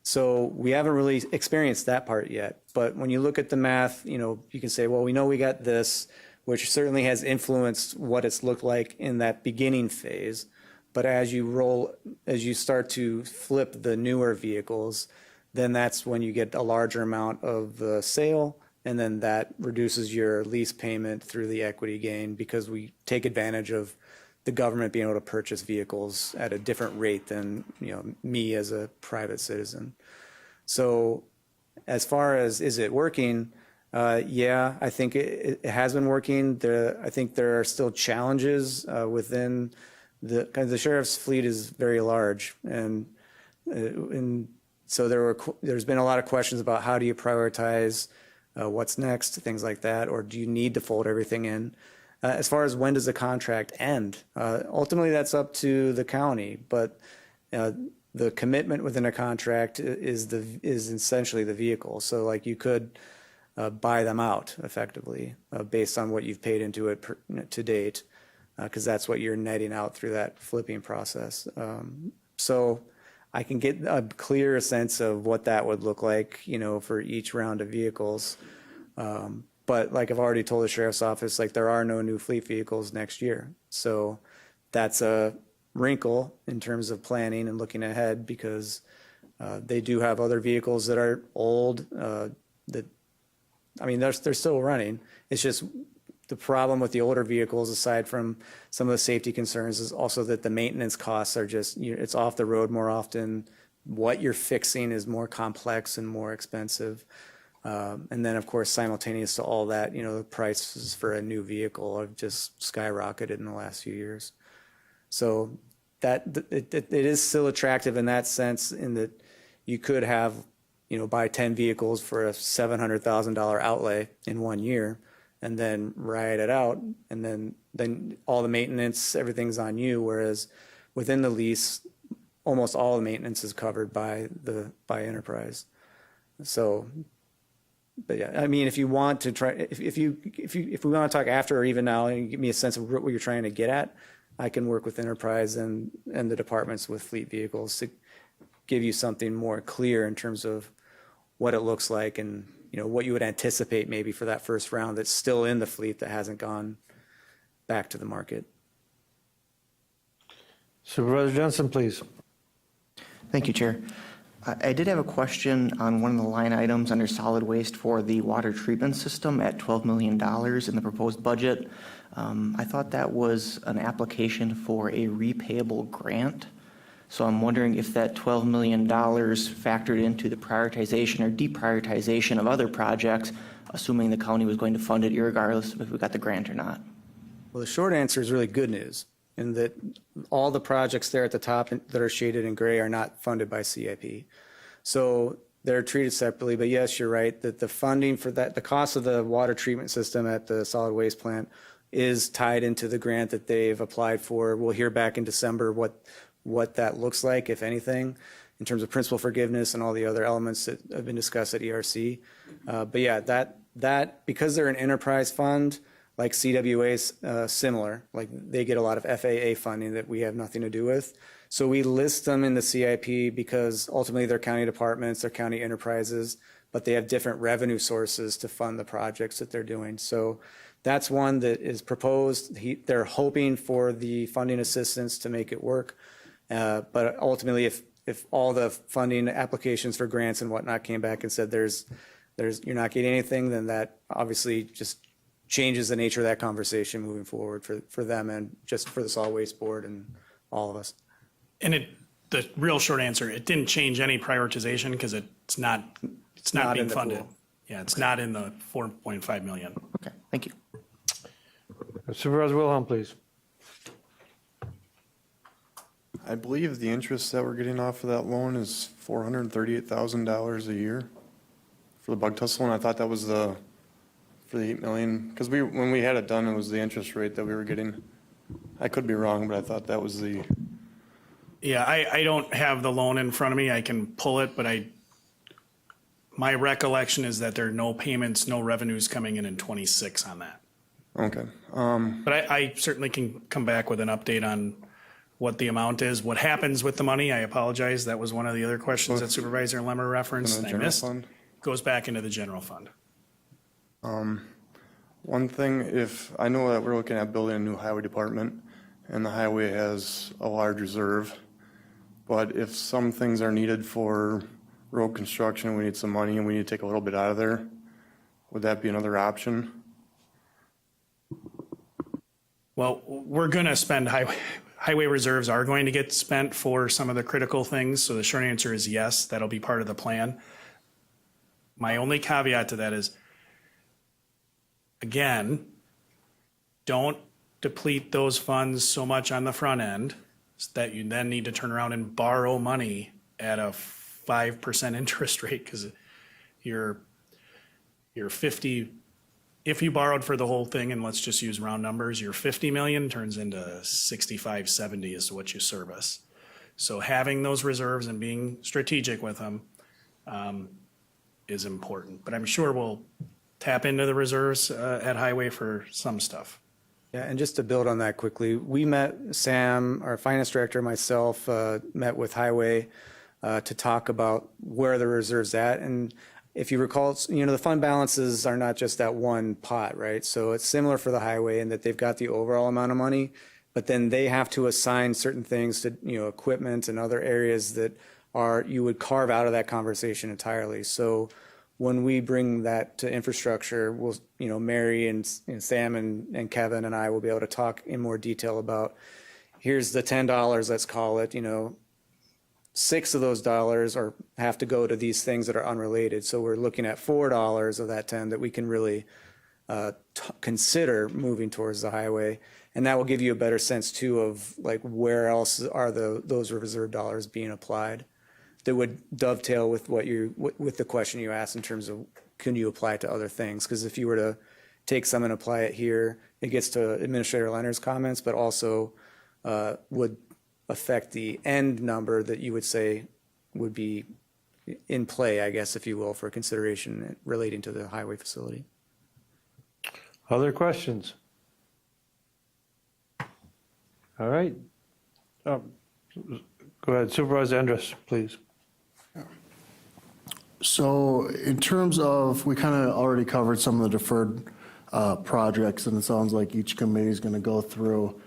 So we haven't really experienced that part yet. But when you look at the math, you can say, well, we know we got this, which certainly has influenced what it's looked like in that beginning phase. But as you start to flip the newer vehicles, then that's when you get a larger amount of the sale, and then that reduces your lease payment through the equity gain because we take advantage of the government being able to purchase vehicles at a different rate than me as a private citizen. So as far as is it working, yeah, I think it has been working. I think there are still challenges within the sheriff's fleet is very large, and so there's been a lot of questions about how do you prioritize what's next, things like that, or do you need to fold everything in? As far as when does the contract end, ultimately that's up to the county, but the commitment within a contract is essentially the vehicle. So like you could buy them out effectively based on what you've paid into it to date, because that's what you're netting out through that flipping process. So I can get a clearer sense of what that would look like, for each round of vehicles. But like I've already told the sheriff's office, like there are no new fleet vehicles next year. So that's a wrinkle in terms of planning and looking ahead, because they do have other vehicles that are old they're still running. It's just the problem with the older vehicles, aside from some of the safety concerns, is also that the maintenance costs are just, it's off the road more often. What you're fixing is more complex and more expensive. And then, of course, simultaneous to all that, the prices for a new vehicle have just skyrocketed in the last few years. So it is still attractive in that sense, in that you could have, buy 10 vehicles for a $700,000 outlay in 1 year, and then ride it out, and then all the maintenance, everything's on you. Whereas within the lease, almost all the maintenance is covered by Enterprise. So, but yeah, I mean, if you want to try, if we want to talk after or even now and give me a sense of what you're trying to get at, I can work with Enterprise and the departments with fleet vehicles to give you something more clear in terms of what it looks like and what you would anticipate maybe for that first round that's still in the fleet that hasn't gone back to the market. Supervisor Johnson, please. Thank you, Chair. I did have a question on one of the line items under solid waste for the water treatment system at $12 million in the proposed budget. I thought that was an application for a repayable grant. So I'm wondering if that $12 million factored into the prioritization or deprioritization of other projects, assuming the county was going to fund it regardless of if we got the grant or not. Well, the short answer is really good news, in that all the projects there at the top that are shaded in gray are not funded by CIP. So they're treated separately, but yes, you're right that the funding for that, the cost of the water treatment system at the solid waste plant is tied into the grant that they've applied for. We'll hear back in December what that looks like, if anything, in terms of principal forgiveness and all the other elements that have been discussed at ERC. But yeah, that because they're an enterprise fund, like CWA's similar, like they get a lot of FAA funding that we have nothing to do with. So we list them in the CIP because ultimately they're county departments, they're county enterprises, but they have different revenue sources to fund the projects that they're doing. So that's one that is proposed. They're hoping for the funding assistance to make it work. But ultimately, if all the funding applications for grants and whatnot came back and said you're not getting anything, then that obviously just changes the nature of that conversation moving forward for them and just for the solid waste board and all of us. And the real short answer, it didn't change any prioritization because it's not Not being in the funded. pool. Yeah, it's not in the 4.5 million. Okay, thank you. Supervisor Wilhelm, please. I believe the interest that we're getting off of that loan is $438,000 a year for the bug tussle, and I thought that was for the 8 million, because when we had it done, it was the interest rate that we were getting. I could be wrong, but I thought that was the. Yeah, I don't have the loan in front of me. I can pull it, but my recollection is that there are no payments, no revenues coming in 26 on that. Okay. But I certainly can come back with an update on what the amount is, what happens with the money. I apologize. That was one of the other questions that Supervisor Lemmer referenced. In the I general missed. fund? Goes back into the general fund. One thing, I know that we're looking at building a new highway department, and the highway has a large reserve, but if some things are needed for road construction, we need some money and we need to take a little bit out of there, would that be another option? Well, we're going to spend highway reserves are going to get spent for some of the critical things. So the short answer is yes, that'll be part of the plan. My only caveat to that is, again, don't deplete those funds so much on the front end that you then need to turn around and borrow money at a 5% interest rate, because you're 50. If you borrowed for the whole thing, and let's just use round numbers, your 50 million turns into 65, 70 as to what you service. So having those reserves and being strategic with them is important. But I'm sure we'll tap into the reserves at Highway for some stuff. Yeah, and just to build on that quickly, we met, Sam, our finance director, myself, met with Highway to talk about where the reserve's at. And if you recall, the fund balances are not just that one pot, right? So it's similar for the highway in that they've got the overall amount of money, but then they have to assign certain things to, equipment and other areas that you would carve out of that conversation entirely. So when we bring that to infrastructure, we'll, Mary and Sam and Kevin and I will be able to talk in more detail about, here's the $10, let's call it, $6 of those dollars have to go to these things that are unrelated. So we're looking at $4 of that 10 that we can really consider moving towards the highway. And that will give you a better sense too of like where else are those reserve dollars being applied. That would dovetail with with the question you asked in terms of can you apply it to other things? Because if you were to take some and apply it here, it gets to Administrator Leonard's comments, but also would affect the end number that you would say would be in play, I guess, if you will, for consideration relating to the highway facility. Other questions? All right. Go ahead, Supervisor Andrus, please. So in terms of, we kind of already covered some of the deferred projects, and it sounds like each committee is going to go through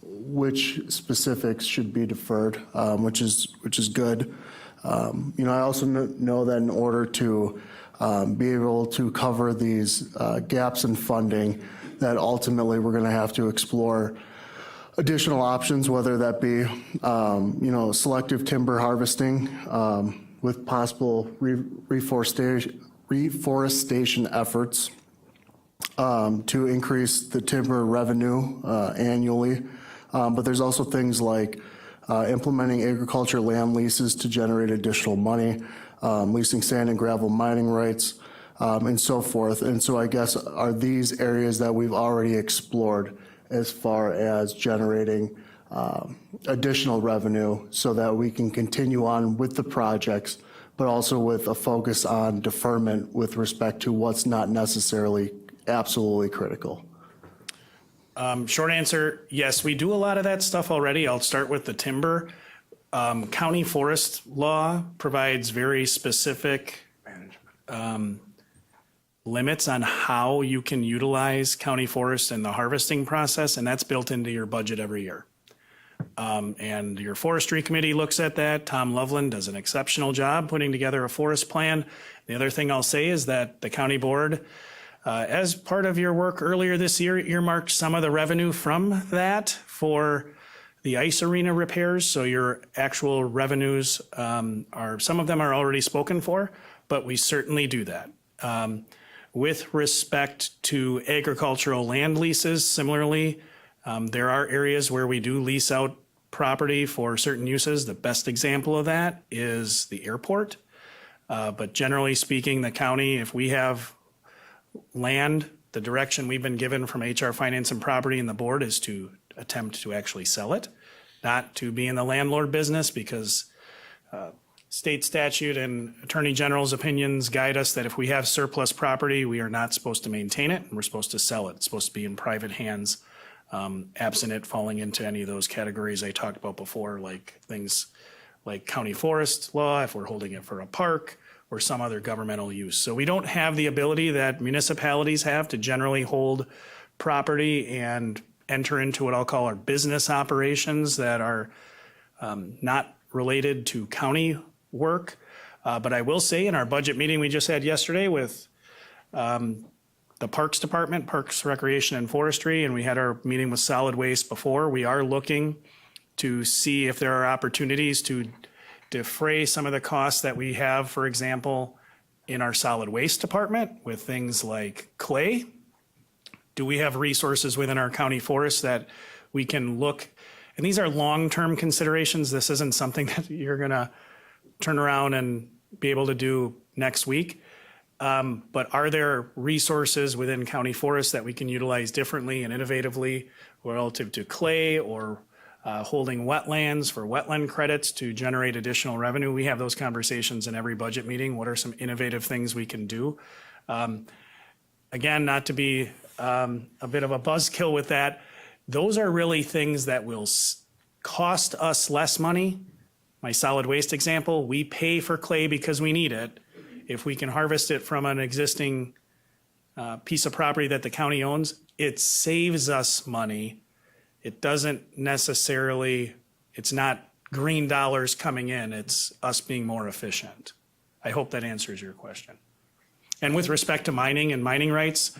which specifics should be deferred, which is good. I also know that in order to be able to cover these gaps in funding, that ultimately we're going to have to explore additional options, whether that be, selective timber harvesting with possible reforestation efforts to increase the timber revenue annually. But there's also things like implementing agriculture land leases to generate additional money, leasing sand and gravel mining rights, and so forth. And so I guess are these areas that we've already explored as far as generating additional revenue so that we can continue on with the projects, but also with a focus on deferment with respect to what's not necessarily absolutely critical? Short answer, yes, we do a lot of that stuff already. I'll start with the timber. County forest law provides very specific limits on how you can utilize county forest in the harvesting process, and that's built into your budget every year. And your forestry committee looks at that. Tom Loveland does an exceptional job putting together a forest plan. The other thing I'll say is that the county board, as part of your work earlier this year, earmarked some of the revenue from that for the ice arena repairs, so your actual revenues some of them are already spoken for, but we certainly do that. With respect to agricultural land leases, similarly, there are areas where we do lease out property for certain uses. The best example of that is the airport. But generally speaking, the county, if we have land, the direction we've been given from HR Finance and Property and the board is to attempt to actually sell it, not to be in the landlord business, because state statute and attorney general's opinions guide us that if we have surplus property, we are not supposed to maintain it and we're supposed to sell it. It's supposed to be in private hands, absent it falling into any of those categories I talked about before, like things like county forest law, if we're holding it for a park or some other governmental use. So we don't have the ability that municipalities have to generally hold property and enter into what I'll call our business operations that are not related to county work. But I will say in our budget meeting we just had yesterday with the Parks Department, Parks, Recreation, and Forestry, and we had our meeting with Solid Waste before, we are looking to see if there are opportunities to defray some of the costs that we have, for example, in our solid waste department with things like clay. Do we have resources within our county forests that we can look, and these are long-term considerations. This isn't something that you're gonna turn around and be able to do next week. But are there resources within county forests that we can utilize differently and innovatively relative to clay or holding wetlands for wetland credits to generate additional revenue? We have those conversations in every budget meeting. What are some innovative things we can do? Again, not to be a bit of a buzzkill with that, those are really things that will cost us less money. My solid waste example, we pay for clay because we need it. If we can harvest it from an existing piece of property that the county owns, it saves us money. It doesn't necessarily, it's not green dollars coming in, it's us being more efficient. I hope that answers your question. And with respect to mining and mining rights,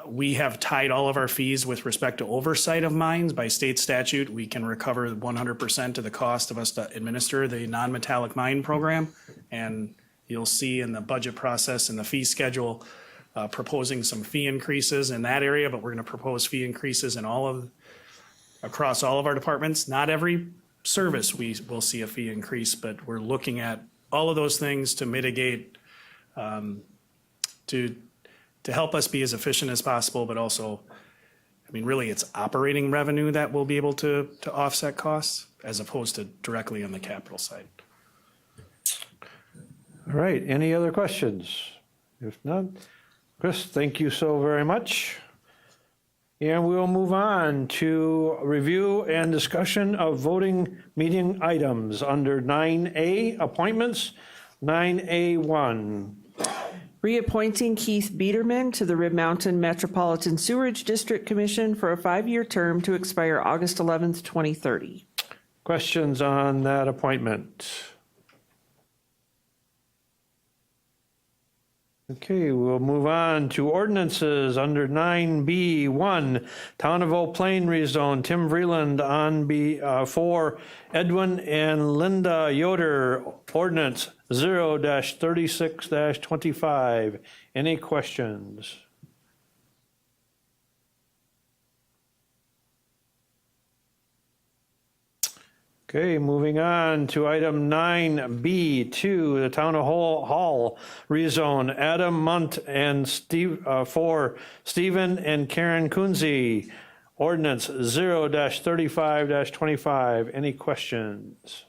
we have tied all of our fees with respect to oversight of mines. By state statute, we can recover 100% of the cost of us to administer the non-metallic mine program. And you'll see in the budget process and the fee schedule proposing some fee increases in that area, but we're going to propose fee increases in across all of our departments. Not every service we will see a fee increase, but we're looking at all of those things to mitigate, to help us be as efficient as possible, but also, I mean, really it's operating revenue that will be able to offset costs as opposed to directly on the capital side. All right, any other questions? If not, Chris, thank you so very much. And we'll move on to review and discussion of voting meeting items under 9A, appointments, 9A1. Reappointing Keith Biederman to the Rib Mountain Metropolitan Sewerage District Commission for a 5-year term to expire August 11th, 2030. Questions on that appointment? Okay, we'll move on to ordinances under 9B1, Town of Oak Plain rezone, Tim Vreeland on for Edwin and Linda Yoder, ordinance 0-36-25. Any questions? Okay, moving on to item 9B2, the Town of Hall rezone, Adam Munt and for Stephen and Karen Kunze, ordinance 0-35-25. Any questions?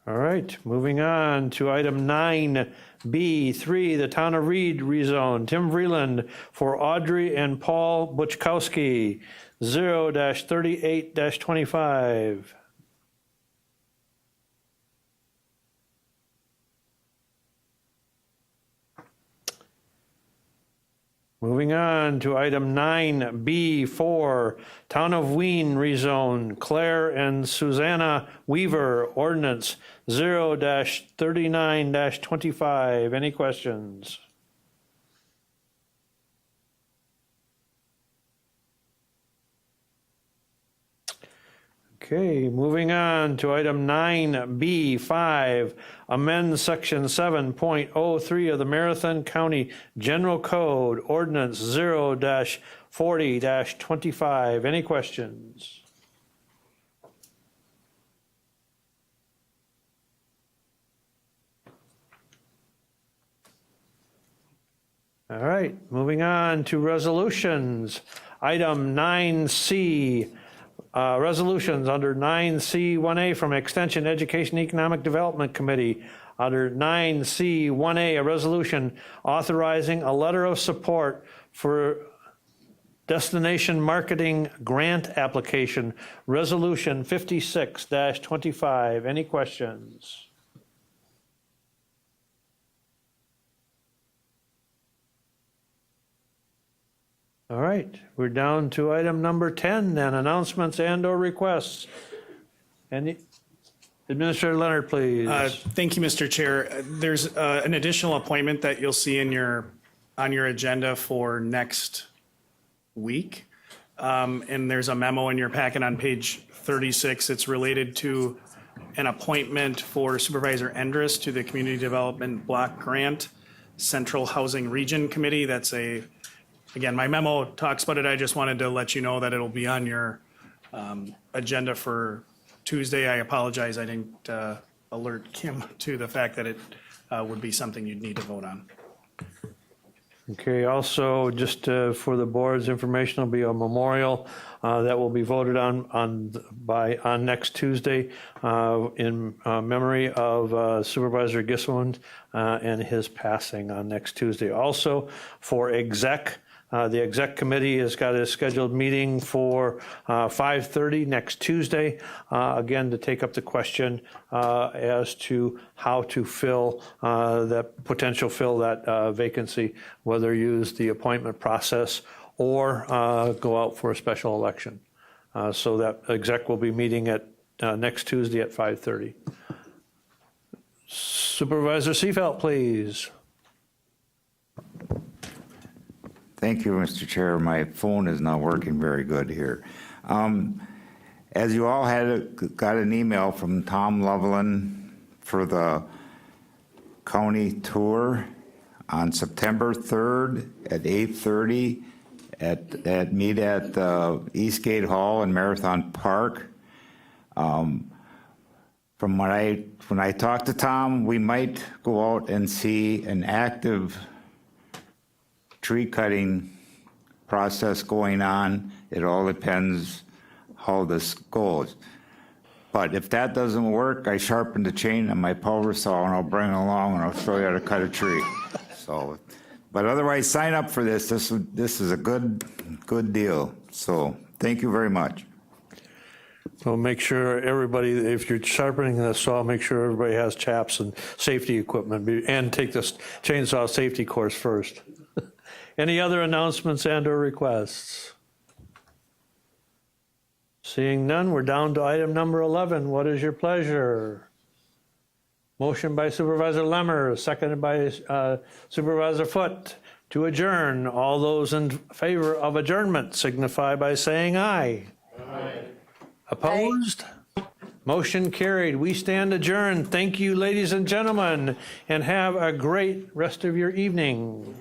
All right, moving on to item 9B3, the Town of Reed rezone, Tim Vreeland for Audrey and Paul Butchkowski, 0-38-25. Moving on to item 9B4, Town of Ween rezone, Claire and Susanna Weaver, ordinance 0-39-25. Any questions? Okay, moving on to item 9B5, amend section 7.03 of the Marathon County General Code, ordinance 0-40-25. Any questions? All right, moving on to resolutions. Item 9C, resolutions under 9C1A from Extension Education Economic Development Committee. Under 9C1A, a resolution authorizing a letter of support for Destination Marketing Grant Application, Resolution 56-25. Any questions? All right, we're down to item number 10 then, announcements and/or requests. Any, Administrator Leonard, please. Thank you, Mr. Chair. There's an additional appointment that you'll see on your agenda for next week. And there's a memo in your packet on page 36. It's related to an appointment for Supervisor Endres to the Community Development Block Grant Central Housing Region Committee. That's again, my memo talks about it. I just wanted to let you know that it'll be on your agenda for Tuesday. I apologize. I didn't alert Kim to the fact that it would be something you'd need to vote on. Okay, also, just for the board's information, there'll be a memorial that will be voted on next Tuesday in memory of Supervisor Gisselman and his passing on next Tuesday. Also, for exec, the exec committee has got a scheduled meeting for 5:30 next Tuesday, again, to take up the question as to how to fill that vacancy, whether use the appointment process or go out for a special election. So that exec will be meeting at next Tuesday at 5:30. Supervisor Seefeld, please. Thank you, Mr. Chair. My phone is not working very good here. As you all got an email from Tom Loveland for the county tour on September 3rd at 8:30 meet at Eastgate Hall in Marathon Park. From when I talked to Tom, we might go out and see an active tree cutting process going on. It all depends how this goes. But if that doesn't work, I sharpened the chain on my power saw and I'll bring it along and I'll show you how to cut a tree. So, but otherwise, sign up for this. This is a good deal. So thank you very much. So make sure everybody, if you're sharpening the saw, make sure everybody has chaps and safety equipment, and take this chainsaw safety course first. Any other announcements and/or requests? Seeing none, we're down to item number 11. What is your pleasure? Motion by Supervisor Lemmer, seconded by Supervisor Foote to adjourn. All those in favor of adjournment signify by saying aye. Aye. Opposed? Aye. Motion carried. We stand adjourned. Thank you, ladies and gentlemen, and have a great rest of your evening.